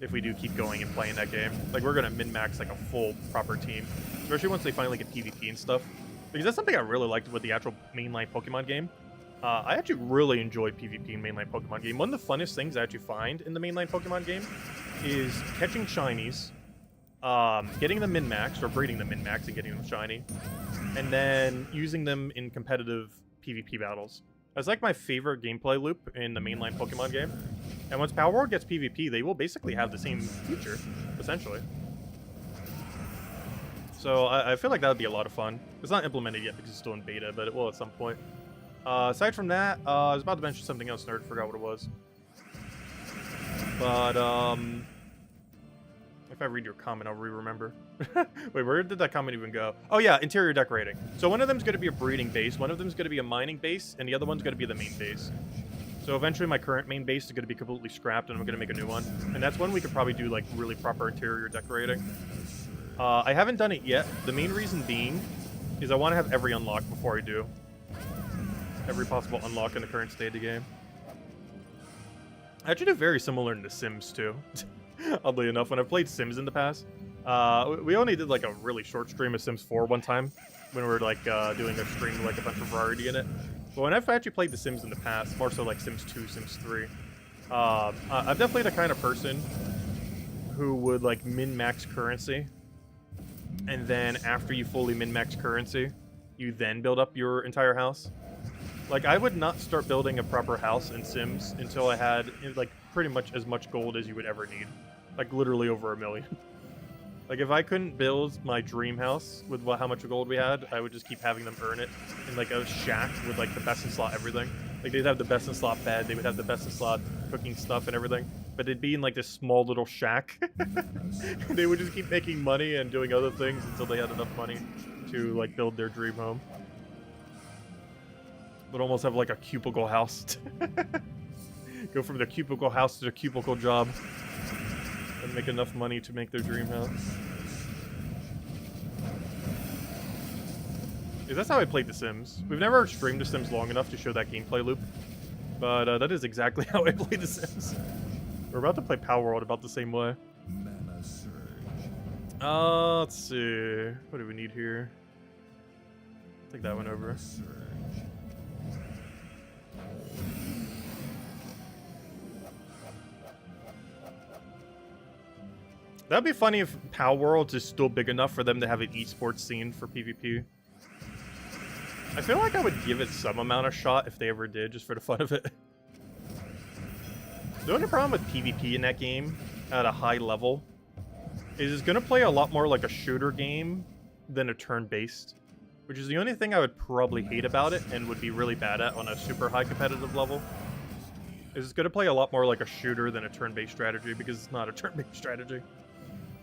if we do keep going and playing that game. Like, we're going to min-max, like, a full, proper team. Especially once they finally get PvP and stuff. Because that's something I really liked with the actual mainline Pokemon game. I actually really enjoyed PvP in mainline Pokemon game. One of the funnest things I actually find in the mainline Pokemon game is catching shinies, getting them min-maxed, or breeding them min-maxed and getting them shiny, and then using them in competitive PvP battles. That's like my favorite gameplay loop in the mainline Pokemon game. And once Power World gets PvP, they will basically have the same feature, essentially. So I feel like that would be a lot of fun. It's not implemented yet because it's still in beta, but it will at some point. Aside from that, I was about to mention something else, nerd. Forgot what it was. But, if I read your comment, I'll re-remember. Wait, where did that comment even go? Oh yeah, interior decorating. So one of them's going to be a breeding base, one of them's going to be a mining base, and the other one's going to be the main base. So eventually my current main base is going to be completely scrapped, and I'm going to make a new one. And that's when we could probably do, like, really proper interior decorating. I haven't done it yet. The main reason being is I want to have every unlock before I do. Every possible unlock in the current state of the game. I actually do very similar in The Sims, too. Oddly enough, when I've played Sims in the past, we only did, like, a really short stream of Sims 4 one time, when we were, like, doing a stream with, like, a bunch of variety in it. But when I've actually played The Sims in the past, more so, like, Sims 2, Sims 3, I'm definitely the kind of person who would, like, min-max currency, and then after you fully min-max currency, you then build up your entire house. Like, I would not start building a proper house in Sims until I had, like, pretty much as much gold as you would ever need. Like, literally over 1 million. Like, if I couldn't build my dream house with how much gold we had, I would just keep having them earn it in, like, a shack with, like, the best in slot everything. Like, they'd have the best in slot bed, they would have the best in slot cooking stuff and everything. But they'd be in, like, this small little shack. They would just keep making money and doing other things until they had enough money to, like, build their dream home. But almost have like a cubicle house. Go from their cubicle house to their cubicle job. And make enough money to make their dream house. Yeah, that's how I played The Sims. We've never streamed The Sims long enough to show that gameplay loop. But that is exactly how I played The Sims. We're about to play Power World about the same way. Let's see. What do we need here? Take that one over. That'd be funny if Power World is still big enough for them to have an esports scene for PvP. I feel like I would give it some amount of shot if they ever did, just for the fun of it. The only problem with PvP in that game, at a high level, is it's going to play a lot more like a shooter game than a turn-based. Which is the only thing I would probably hate about it, and would be really bad at on a super high competitive level. Is it's going to play a lot more like a shooter than a turn-based strategy, because it's not a turn-based strategy.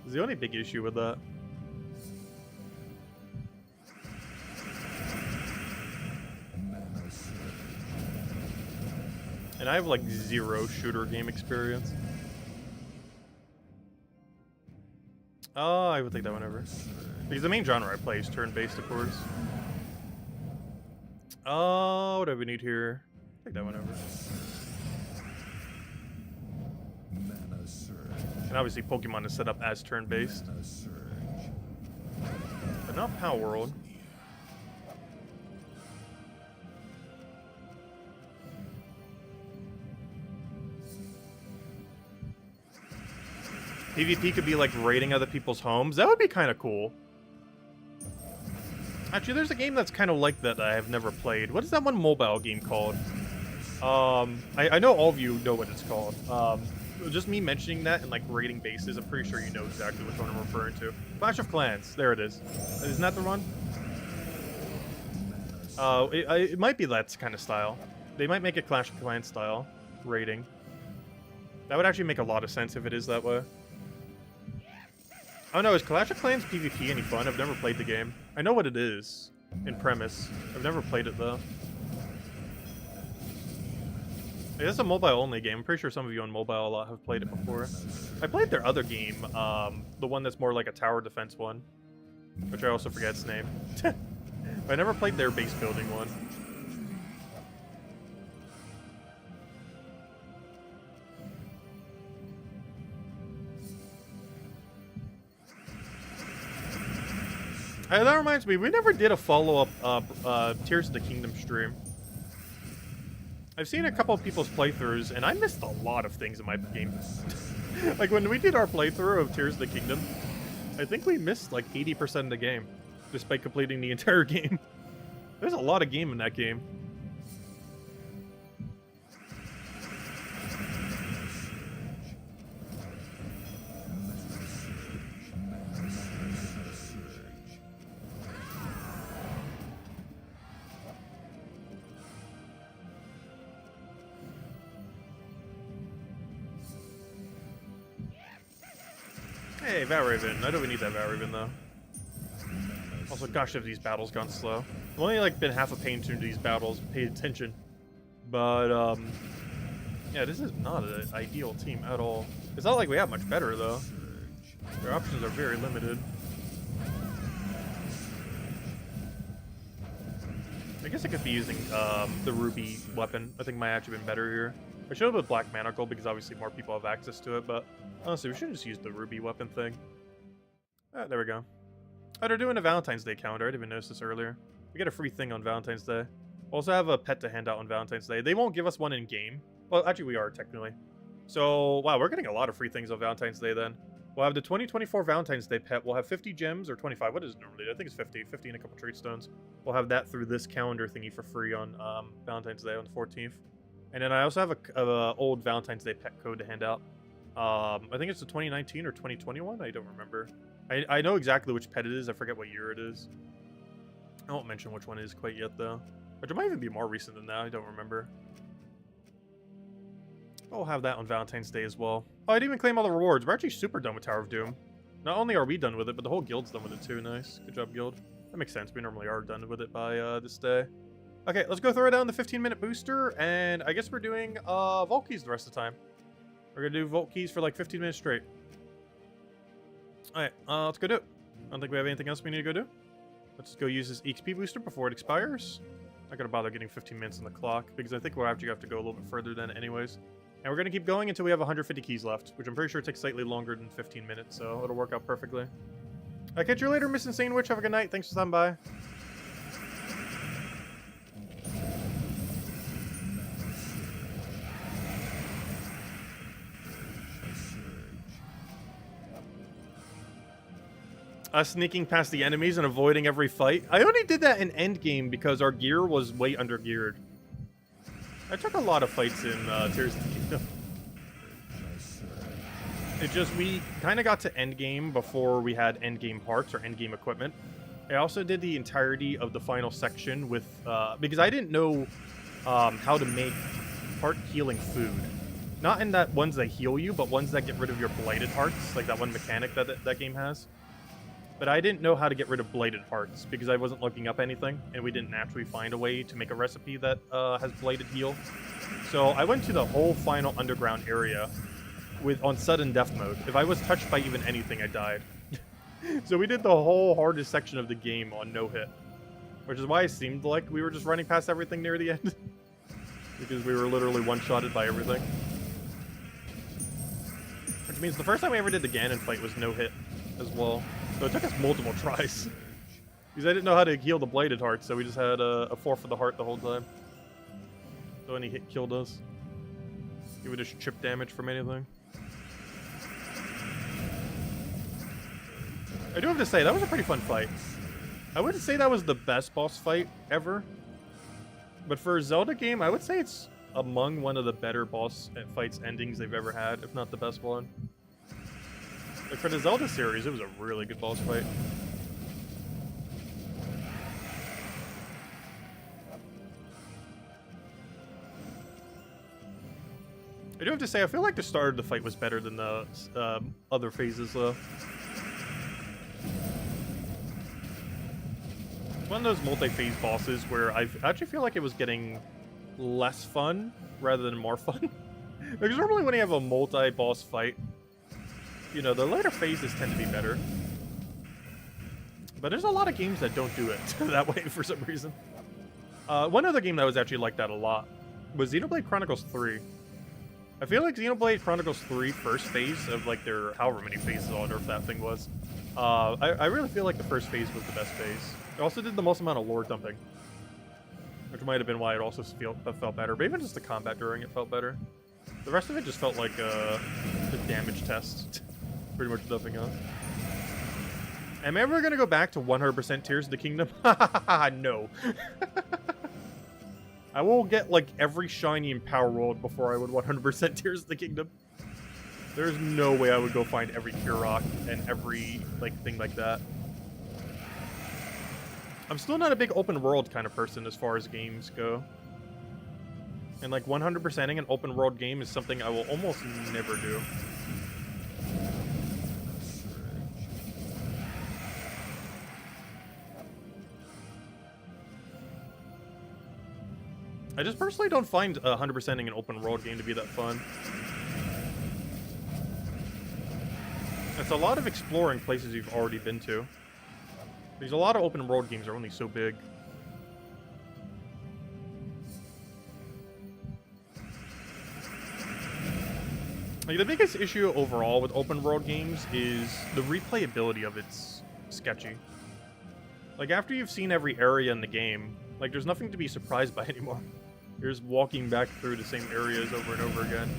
It's the only big issue with that. And I have like 0 shooter game experience. Oh, I would take that one over. Because the main genre I play is turn-based, of course. Oh, what do we need here? Take that one over. And obviously Pokemon is set up as turn-based. But not Power World. PvP could be like raiding other people's homes. That would be kind of cool. Actually, there's a game that's kind of like that I have never played. What is that one mobile game called? I know all of you know what it's called. Just me mentioning that and like raiding bases, I'm pretty sure you know exactly which one I'm referring to. Clash of Clans. There it is. Isn't that the one? It might be that kind of style. They might make a Clash of Clans style raiding. That would actually make a lot of sense if it is that way. Oh no, is Clash of Clans PvP any fun? I've never played the game. I know what it is in premise. I've never played it though. It's a mobile-only game. I'm pretty sure some of you on mobile a lot have played it before. I played their other game, the one that's more like a tower defense one, which I also forget its name. I never played their base building one. That reminds me, we never did a follow-up Tears of the Kingdom stream. I've seen a couple of people's playthroughs, and I missed a lot of things in my game. Like, when we did our playthrough of Tears of the Kingdom, I think we missed, like, 80% of the game, despite completing the entire game. There's a lot of game in that game. Hey, Valraven. I know we need that Valraven, though. Also, gosh, have these battles gone slow. I've only, like, been half a pain tuned to these battles, paid attention. But, yeah, this is not an ideal team at all. It's not like we have much better, though. Their options are very limited. I guess I could be using, the Ruby weapon. I think might actually been better here. I should have with Black Manacle because obviously more people have access to it, but honestly, we should just use the Ruby weapon thing. Ah, there we go. Oh, they're doing a Valentine's Day calendar. I didn't even notice this earlier. We get a free thing on Valentine's Day. Also have a pet to hand out on Valentine's Day. They won't give us one in game. Well, actually, we are technically. So, wow, we're getting a lot of free things on Valentine's Day then. We'll have the 2024 Valentine's Day pet. We'll have 50 gems, or 25. What is it normally? I think it's 50. 50 and a couple trade stones. We'll have that through this calendar thingy for free on Valentine's Day on the 14th. And then I also have a old Valentine's Day pet code to hand out. I think it's the 2019 or 2021. I don't remember. I know exactly which pet it is. I forget what year it is. I won't mention which one it is quite yet, though. Which it might even be more recent than that. I don't remember. I'll have that on Valentine's Day as well. Oh, I didn't even claim all the rewards. We're actually super done with Tower of Doom. Not only are we done with it, but the whole guild's done with it too. Nice. Good job, guild. That makes sense. We normally are done with it by this day. Okay, let's go throw down the 15-minute booster, and I guess we're doing vault keys the rest of the time. We're gonna do vault keys for like 15 minutes straight. Alright, let's go do it. I don't think we have anything else we need to go do. Let's just go use this XP booster before it expires. Not gonna bother getting 15 minutes on the clock, because I think we'll actually have to go a little bit further than anyways. And we're gonna keep going until we have 150 keys left, which I'm pretty sure takes slightly longer than 15 minutes, so it'll work out perfectly. I'll catch you later, Miss Insane Witch. Have a good night. Thanks for stopping by. Sneaking past the enemies and avoiding every fight. I only did that in endgame because our gear was way under geared. I took a lot of fights in Tears of the Kingdom. It just, we kind of got to endgame before we had endgame parts or endgame equipment. I also did the entirety of the final section with, because I didn't know how to make heart healing food. Not in that ones that heal you, but ones that get rid of your blighted hearts, like that one mechanic that game has. But I didn't know how to get rid of blighted hearts because I wasn't looking up anything, and we didn't actually find a way to make a recipe that has blighted heal. So I went to the whole final underground area on sudden death mode. If I was touched by even anything, I died. So we did the whole hardest section of the game on no hit, which is why it seemed like we were just running past everything near the end. Because we were literally one-shotted by everything. Which means the first time we ever did the Ganon fight was no hit as well. So it took us multiple tries. Because I didn't know how to heal the blighted heart, so we just had a 4 for the heart the whole time. So any hit killed us. He would just chip damage from anything. I do have to say, that was a pretty fun fight. I wouldn't say that was the best boss fight ever. But for a Zelda game, I would say it's among one of the better boss fights endings they've ever had, if not the best one. Like for the Zelda series, it was a really good boss fight. I do have to say, I feel like the start of the fight was better than the other phases, though. One of those multi-phase bosses where I actually feel like it was getting less fun rather than more fun. Because normally when you have a multi-boss fight, you know, the later phases tend to be better. But there's a lot of games that don't do it that way for some reason. One other game that was actually like that a lot was Xenoblade Chronicles 3. I feel like Xenoblade Chronicles 3 first phase of like their however many phases on Earth that thing was. I really feel like the first phase was the best phase. It also did the most amount of lore dumping, which might have been why it also felt better. But even just the combat during it felt better. The rest of it just felt like a damage test. Pretty much nothing else. Am I ever going to go back to 100% Tears of the Kingdom? No. I will get like every shiny in Power World before I would 100% Tears of the Kingdom. There's no way I would go find every Korok and every like thing like that. I'm still not a big open world kind of person as far as games go. And like 100%ing an open world game is something I will almost never do. I just personally don't find 100%ing an open world game to be that fun. It's a lot of exploring places you've already been to. Because a lot of open world games are only so big. Like, the biggest issue overall with open world games is the replayability of it's sketchy. Like, after you've seen every area in the game, like, there's nothing to be surprised by anymore. You're just walking back through the same areas over and over again.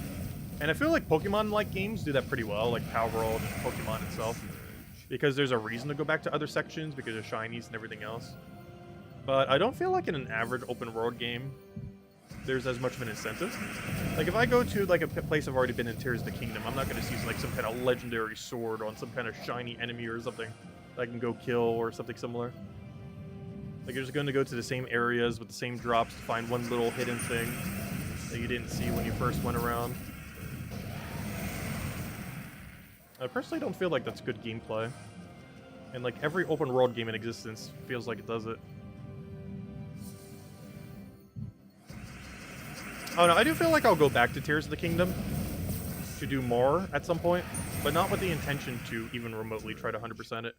And I feel like Pokemon-like games do that pretty well, like Power World and Pokemon itself. Because there's a reason to go back to other sections because of shinies and everything else. But I don't feel like in an average open world game, there's as much of an incentive. Like, if I go to, like, a place I've already been in Tears of the Kingdom, I'm not going to see, like, some kind of legendary sword on some kind of shiny enemy or something that I can go kill or something similar. Like, you're just going to go to the same areas with the same drops to find one little hidden thing that you didn't see when you first went around. I personally don't feel like that's good gameplay. And, like, every open world game in existence feels like it does it. Oh no, I do feel like I'll go back to Tears of the Kingdom to do more at some point, but not with the intention to even remotely try to 100% it.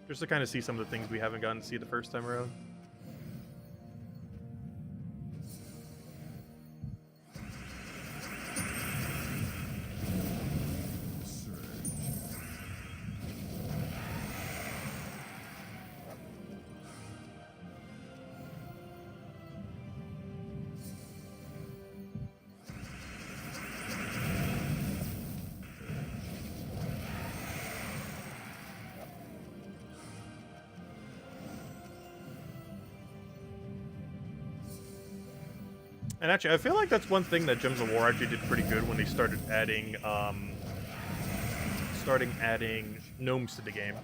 Just to kind of see some of the things we haven't gotten to see the first time around. And actually, I feel like that's one thing that Gems of War actually did pretty good when they started adding gnomes to the game.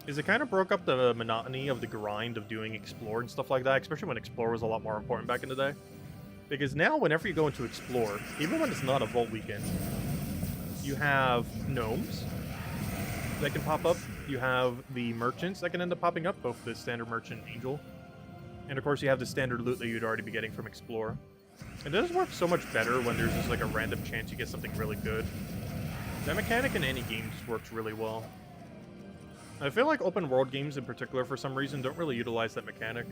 Is it kind of broke up the monotony of the grind of doing Explore and stuff like that, especially when Explore was a lot more important back in the day. Because now, whenever you go into Explore, even when it's not a Vault Weekend, you have gnomes that can pop up. You have the merchants that can end up popping up, both the standard merchant and angel. And of course, you have the standard loot that you'd already be getting from Explore. It does work so much better when there's just like a random chance you get something really good. That mechanic in any game just works really well. I feel like open world games in particular, for some reason, don't really utilize that mechanic.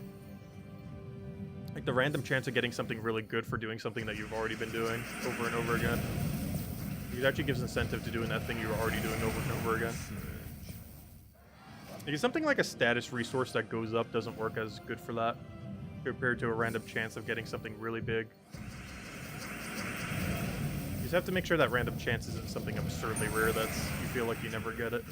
Like the random chance of getting something really good for doing something that you've already been doing over and over again. It actually gives incentive to doing that thing you were already doing over and over again. Because something like a status resource that goes up doesn't work as good for that, compared to a random chance of getting something really big. You just have to make sure that random chance isn't something absurdly rare that's you feel like you never get it.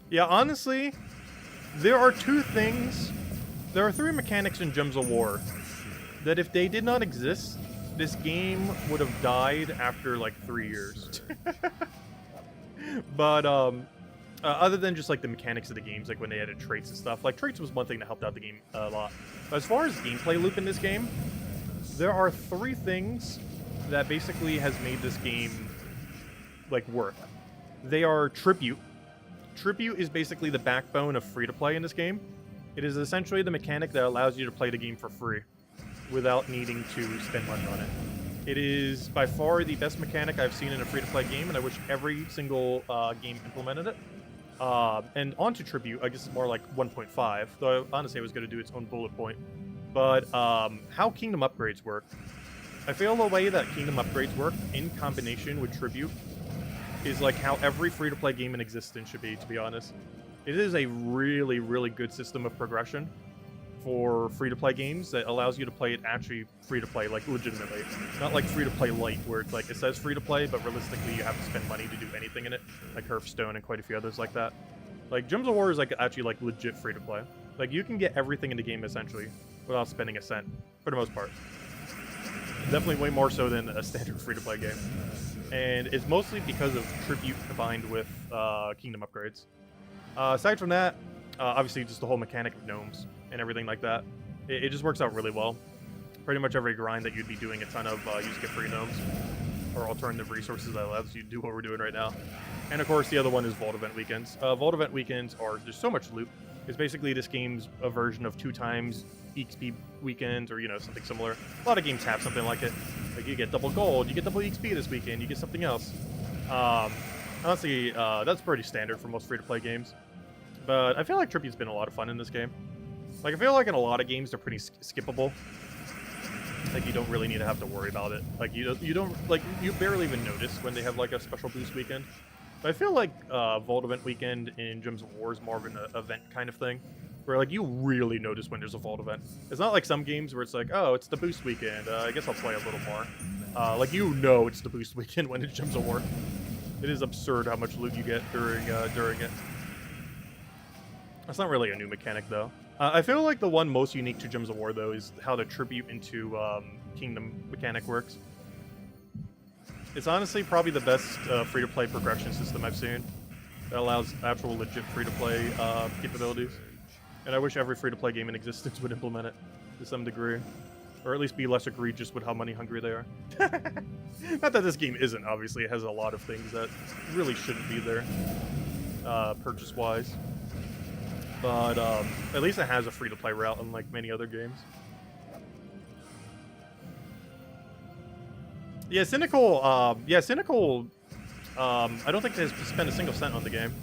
Yeah, honestly, there are three mechanics in Gems of War that if they did not exist, this game would have died after like 3 years. But other than just like the mechanics of the games, like when they added traits and stuff, like traits was one thing that helped out the game a lot. But as far as gameplay loop in this game, there are 3 things that basically has made this game like work. They are Tribute. Tribute is basically the backbone of free-to-play in this game. It is essentially the mechanic that allows you to play the game for free without needing to spend money on it. It is by far the best mechanic I've seen in a free-to-play game, and I wish every single game implemented it. And onto Tribute, I guess it's more like 1.5, though honestly I was going to do its own bullet point. But how Kingdom upgrades work. I feel the way that Kingdom upgrades work in combination with Tribute is like how every free-to-play game in existence should be, to be honest. It is a really, really good system of progression for free-to-play games that allows you to play it actually free-to-play, like legitimately. Not like free-to-play light, where it's like, it says free-to-play, but realistically you have to spend money to do anything in it, like Hearthstone and quite a few others like that. Like, Gems of War is like actually like legit free-to-play. Like, you can get everything in the game, essentially, without spending a cent, for the most part. Definitely way more so than a standard free-to-play game. And it's mostly because of Tribute combined with Kingdom upgrades. Aside from that, obviously just the whole mechanic of gnomes and everything like that. It just works out really well. Pretty much every grind that you'd be doing a ton of, you just get free gnomes. Or alternative resources that allows you to do what we're doing right now. And of course the other one is Vault Event Weekends. Vault Event Weekends are, there's so much loot. It's basically this game's a version of 2 times EXP weekends, or, you know, something similar. A lot of games have something like it. Like, you get double gold, you get double EXP this weekend, you get something else. Honestly, that's pretty standard for most free-to-play games. But I feel like Tribute's been a lot of fun in this game. Like, I feel like in a lot of games, they're pretty skippable. Like, you don't really need to have to worry about it. Like, you don't, like, you barely even notice when they have, like, a special boost weekend. But I feel like Vault Event Weekend in Gems of War is more of an event kind of thing, where like you really notice when there's a Vault Event. It's not like some games where it's like, oh, it's the boost weekend. I guess I'll play a little more. Like, you know it's the boost weekend when it's Gems of War. It is absurd how much loot you get during it. That's not really a new mechanic though. I feel like the one most unique to Gems of War though is how the Tribute into Kingdom mechanic works. It's honestly probably the best free-to-play progression system I've seen. that allows actual legit free-to-play capabilities. And I wish every free-to-play game in existence would implement it to some degree. Or at least be less egregious with how money hungry they are. Not that this game isn't, obviously. It has a lot of things that really shouldn't be there, purchase-wise. But at least it has a free-to-play route, unlike many other games. Yeah, Cynical, I don't think they've spent a single cent on the game.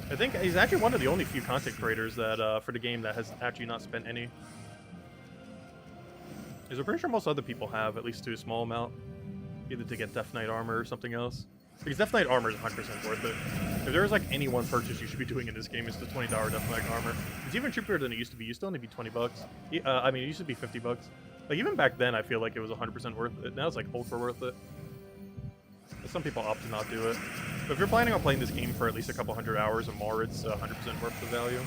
I think he's actually one of the only few content creators that, for the game that has actually not spent any. Because I'm pretty sure most other people have, at least to a small amount. Either to get Death Knight armor or something else. Because Death Knight armor is 100% worth it. If there was like any one purchase you should be doing in this game, it's the $20 Death Knight armor. It's even cheaper than it used to be. It used to only be 20 bucks. I mean, it used to be 50 bucks. Like, even back then, I feel like it was 100% worth it. Now it's like ultra worth it. But some people opt to not do it. But if you're planning on playing this game for at least a couple hundred hours or more, it's 100% worth the value.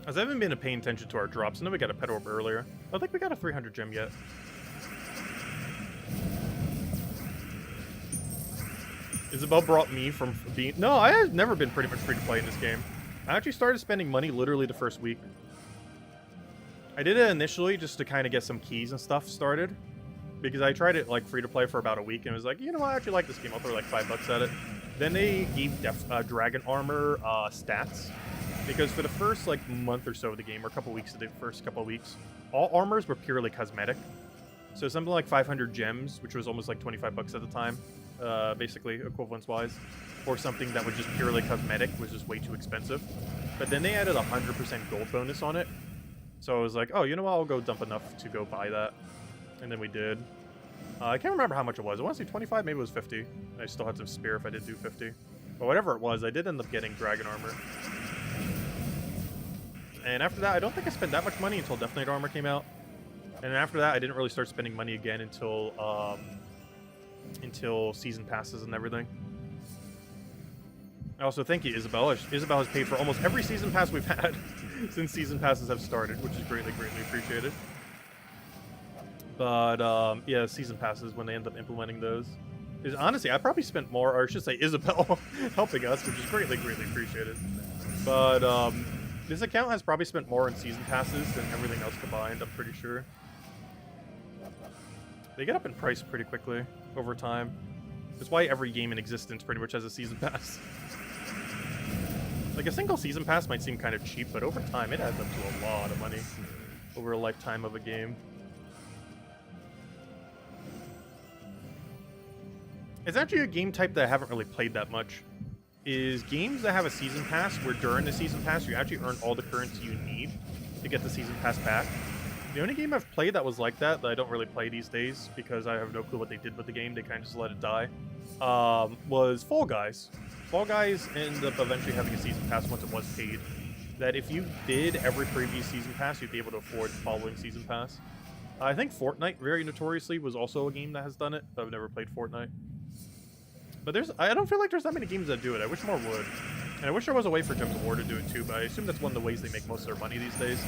As I haven't been paying attention to our drops, I know we got a pet orb earlier. I don't think we got a 300 gem yet. Isabel brought me from being... No, I have never been pretty much free to play in this game. I actually started spending money literally the first week. I did it initially just to kind of get some keys and stuff started. Because I tried it like free to play for about a week and was like, you know what, I actually like this game. I'll throw like $5 at it. Then they gave Dragon Armor stats. Because for the first like month or so of the game, or a couple weeks of the first couple of weeks, all armors were purely cosmetic. So something like 500 gems, which was almost like 25 bucks at the time, basically equivalence-wise, or something that was just purely cosmetic was just way too expensive. But then they added a 100% gold bonus on it. So I was like, oh, you know what, I'll go dump enough to go buy that. And then we did. I can't remember how much it was. I want to say 25, maybe it was 50. I still had to spare if I did do 50. But whatever it was, I did end up getting Dragon Armor. And after that, I don't think I spent that much money until Death Knight armor came out. And after that, I didn't really start spending money again until season passes and everything. Also, thank you, Isabel. Isabel has paid for almost every season pass we've had since season passes have started, which is greatly, greatly appreciated. But, yeah, season passes, when they end up implementing those. Is honestly, I probably spent more, or I should say Isabel, helping us, which is greatly, greatly appreciated. But, this account has probably spent more in season passes than everything else combined, I'm pretty sure. They get up in price pretty quickly over time. That's why every game in existence pretty much has a season pass. Like, a single season pass might seem kind of cheap, but over time it adds up to a lot of money over a lifetime of a game. It's actually a game type that I haven't really played that much. Is games that have a season pass where during the season pass you actually earn all the currency you need to get the season pass back. The only game I've played that was like that I don't really play these days because I have no clue what they did with the game. They kind of just let it die. Was Fall Guys. Fall Guys ended up eventually having a season pass once it was paid. That if you did every previous season pass, you'd be able to afford the following season pass. I think Fortnite, very notoriously, was also a game that has done it. I've never played Fortnite. But I don't feel like there's that many games that do it. I wish more would. And I wish there was a way for Gems of War to do it too, but I assume that's one of the ways they make most of their money these days.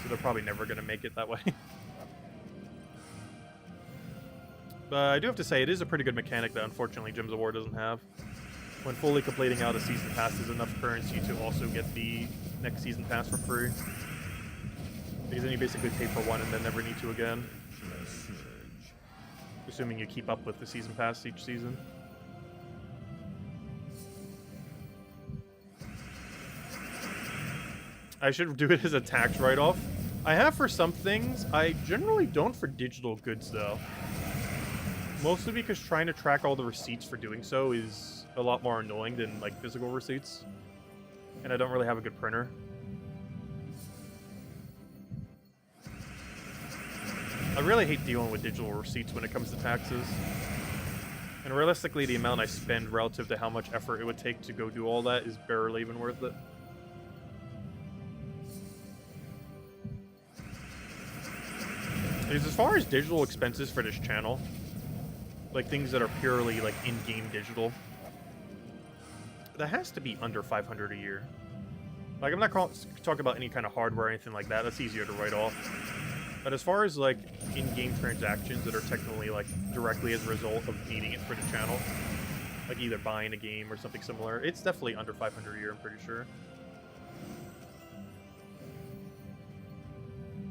So they're probably never going to make it that way. But I do have to say, it is a pretty good mechanic that unfortunately Gems of War doesn't have. When fully completing out a season pass is enough currency to also get the next season pass for free. Because then you basically pay for one and then never need to again. Assuming you keep up with the season pass each season. I should do it as a tax write-off. I have for some things. I generally don't for digital goods, though. Mostly because trying to track all the receipts for doing so is a lot more annoying than, like, physical receipts. And I don't really have a good printer. I really hate dealing with digital receipts when it comes to taxes. And realistically, the amount I spend relative to how much effort it would take to go do all that is barely even worth it. Because as far as digital expenses for this channel, Like things that are purely like in-game digital. That has to be under 500 a year. Like I'm not talking about any kind of hardware or anything like that. That's easier to write off. But as far as like in-game transactions that are technically like directly as a result of needing it for the channel, like either buying a game or something similar, it's definitely under 500 a year, I'm pretty sure.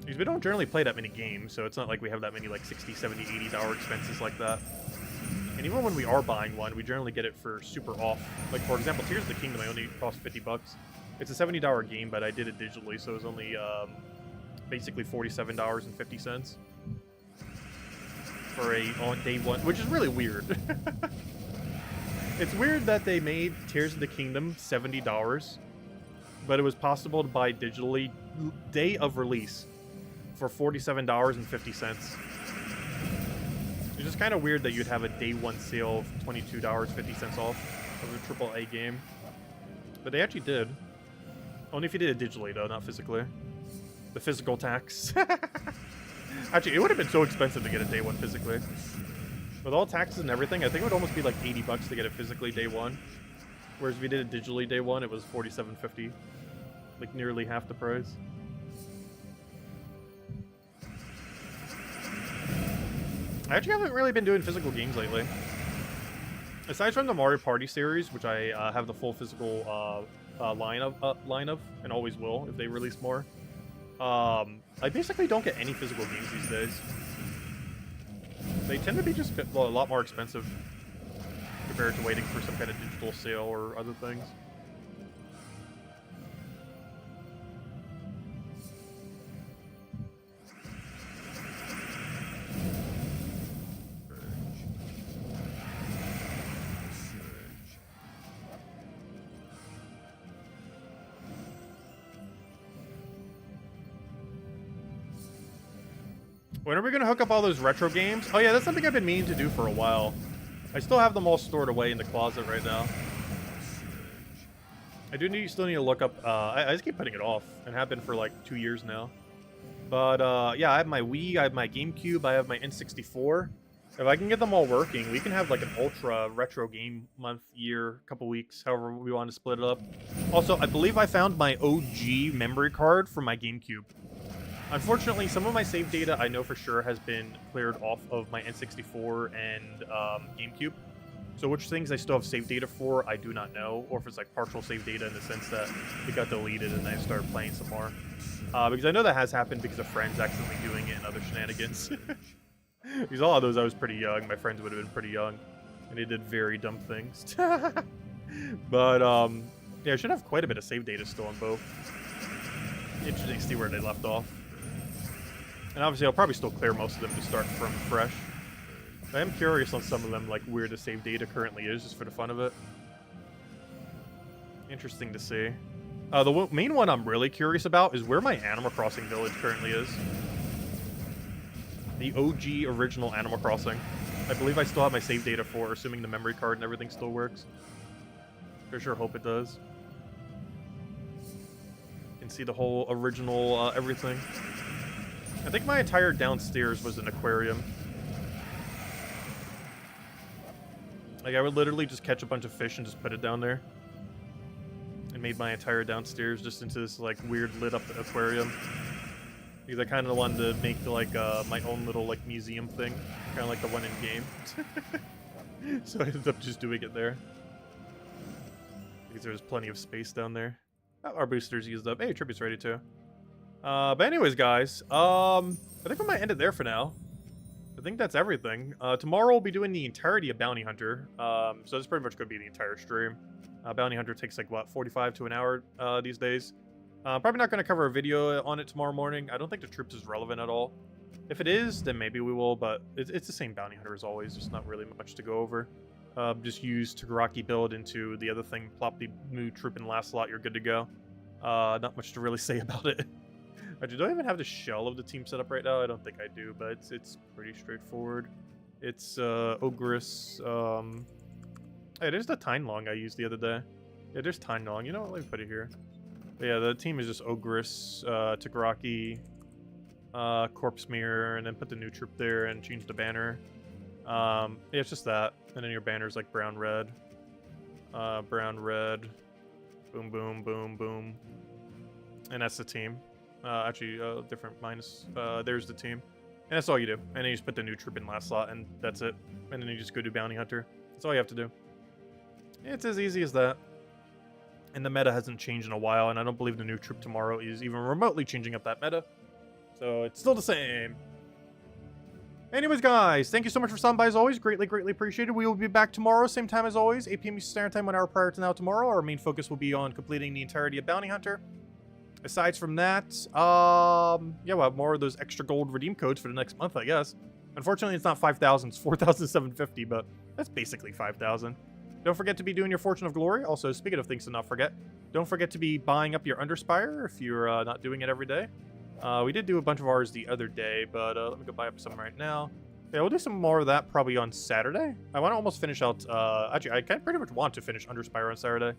Because we don't generally play that many games, so it's not like we have that many like 60, 70, $80 expenses like that. And even when we are buying one, we generally get it for super off. Like for example, Tears of the Kingdom, I only cost $50. It's a $70 game, but I did it digitally, so it was only basically $47.50 for a on day one, which is really weird. It's weird that they made Tears of the Kingdom $70, but it was possible to buy digitally day of release for $47.50. It's just kind of weird that you'd have a day one sale of $22.50 off of a AAA game. But they actually did. Only if you did it digitally, though, not physically. The physical tax. Actually, it would have been so expensive to get a day one physically. With all taxes and everything, I think it would almost be like $80 to get it physically day one. Whereas if we did it digitally day one, it was $47.50. Like nearly half the price. I actually haven't really been doing physical games lately. Aside from the Mario Party series, which I have the full physical line of, and always will if they release more. I basically don't get any physical games these days. They tend to be just a lot more expensive compared to waiting for some kind of digital sale or other things. When are we going to hook up all those retro games? Oh yeah, that's something I've been meaning to do for a while. I still have them all stored away in the closet right now. I do still need to look up, I just keep putting it off, and have been for like 2 years now. But yeah, I have my Wii, I have my GameCube, I have my N64. If I can get them all working, we can have like an ultra retro game month, year, couple weeks, however we want to split it up. Also, I believe I found my OG memory card from my GameCube. Unfortunately, some of my save data I know for sure has been cleared off of my N64 and GameCube. So which things I still have save data for, I do not know. Or if it's like partial save data in the sense that it got deleted and I started playing some more. Because I know that has happened because of friends accidentally doing it and other shenanigans. Because a lot of those I was pretty young. My friends would have been pretty young. And they did very dumb things. But yeah, I should have quite a bit of save data still on both. Interesting to see where they left off. And obviously, I'll probably still clear most of them to start from fresh. I am curious on some of them, like where the save data currently is, just for the fun of it. Interesting to see. The main one I'm really curious about is where my Animal Crossing village currently is. The OG original Animal Crossing. I believe I still have my save data for, assuming the memory card and everything still works. For sure hope it does. You can see the whole original everything. I think my entire downstairs was an aquarium. Like, I would literally just catch a bunch of fish and just put it down there. And made my entire downstairs just into this, like, weird lit-up aquarium. Because I kind of wanted to make, like, my own little, like, museum thing. Kind of like the one in-game. So I ended up just doing it there. Because there was plenty of space down there. Oh, our booster's used up. Hey, Tribute's ready, too. But anyways, guys, I think we might end it there for now. I think that's everything. Tomorrow we'll be doing the entirety of Bounty Hunter. So this pretty much could be the entire stream. Bounty Hunter takes like, what, 45 to an hour these days. Probably not going to cover a video on it tomorrow morning. I don't think the troops is relevant at all. If it is, then maybe we will, but it's the same Bounty Hunter as always. Just not really much to go over. Just use Tagaraki build into the other thing. Plop the new troop in last slot, you're good to go. Not much to really say about it. Do I even have the shell of the team set up right now? I don't think I do, but it's pretty straightforward. It's Ogress. Hey, there's the Tynelong I used the other day. Yeah, there's Tynelong. You know what? Let me put it here. But yeah, the team is just Ogress, Tagaraki, Corpse Mirror, and then put the new troop there and change the banner. Yeah, it's just that. And then your banner's like brown, red. Brown, red. Boom, boom, boom, boom. And that's the team. Actually, different minus. There's the team. And that's all you do. And then you just put the new troop in last slot, and that's it. And then you just go do Bounty Hunter. That's all you have to do. It's as easy as that. And the meta hasn't changed in a while, and I don't believe the new troop tomorrow is even remotely changing up that meta. So it's still the same. Anyways, guys, thank you so much for stopping by as always. Greatly, greatly appreciated. We will be back tomorrow, same time as always, 8 p.m. Eastern Standard Time, 1 hour prior to now tomorrow. Our main focus will be on completing the entirety of Bounty Hunter. Aside from that, yeah, we'll have more of those extra gold redeem codes for the next month, I guess. Unfortunately, it's not 5,000, it's 4,750, but that's basically 5,000. Don't forget to be doing your Fortune of Glory. Also, speaking of things to not forget, don't forget to be buying up your Underspire if you're not doing it every day. We did do a bunch of ours the other day, but let me go buy up some right now. Yeah, we'll do some more of that probably on Saturday. I want to almost finish out, actually, I pretty much want to finish Underspire on Saturday.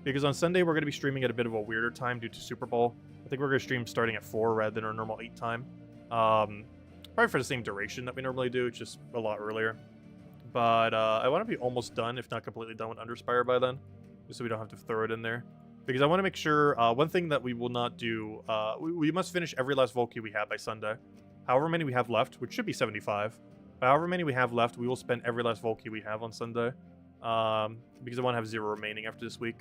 Because on Sunday, we're going to be streaming at a bit of a weirder time due to Super Bowl. I think we're going to stream starting at 4 rather than our normal 8 time. Probably for the same duration that we normally do, it's just a lot earlier. But I want to be almost done, if not completely done with Underspire by then. Just so we don't have to throw it in there. Because I want to make sure, one thing that we will not do, we must finish every last Volkey we have by Sunday. However many we have left, which should be 75. However many we have left, we will spend every last Volkey we have on Sunday. Because I want to have 0 remaining after this week.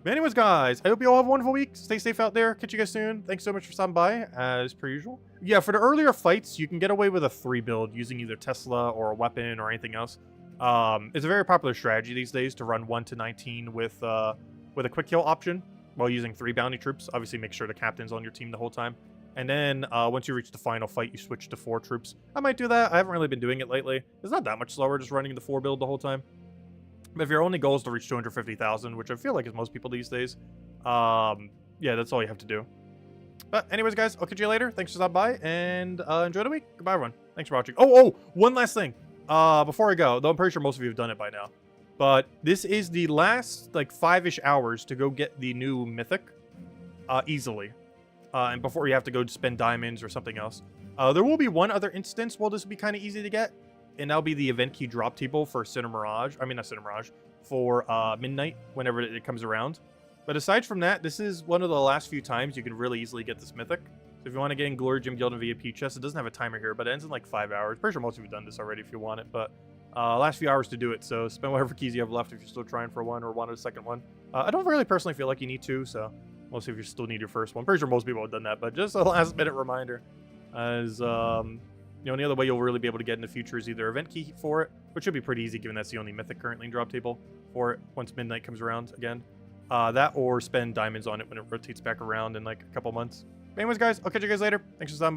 But anyways, guys, I hope you all have a wonderful week. Stay safe out there. Catch you guys soon. Thanks so much for stopping by, as per usual. Yeah, for the earlier fights, you can get away with a 3 build using either Tesla or a weapon or anything else. It's a very popular strategy these days to run 1 to 19 with a quick kill option while using 3 bounty troops. Obviously, make sure the captain's on your team the whole time. And then once you reach the final fight, you switch to 4 troops. I might do that. I haven't really been doing it lately. It's not that much slower just running the 4 build the whole time. But if your only goal is to reach 250,000, which I feel like is most people these days, yeah, that's all you have to do. But anyways, guys, I'll catch you later. Thanks for stopping by, and enjoy the week. Goodbye, everyone. Thanks for watching. Oh, one last thing. Before I go, though I'm pretty sure most of you have done it by now. But this is the last, like, 5-ish hours to go get the new Mythic easily. And before you have to go spend diamonds or something else. There will be one other instance where this will be kind of easy to get. And that'll be the event key drop table for Sinner Mirage. I mean, not Sinner Mirage. For Midnight, whenever it comes around. But aside from that, this is one of the last few times you can really easily get this Mythic. So if you want to get in Glory Gym Guild and VIP chest, it doesn't have a timer here, but it ends in like 5 hours. Pretty sure most of you have done this already if you want it. But last few hours to do it. So spend whatever keys you have left if you're still trying for one or wanted a second one. I don't really personally feel like you need to, so we'll see if you still need your first one. Pretty sure most people have done that, but just a last minute reminder. As you know, the other way you'll really be able to get in the future is either event key for it, which should be pretty easy given that's the only Mythic currently in drop table for it once Midnight comes around again. That or spend diamonds on it when it rotates back around in like a couple months. But anyways, guys, I'll catch you guys later. Thanks for stopping by.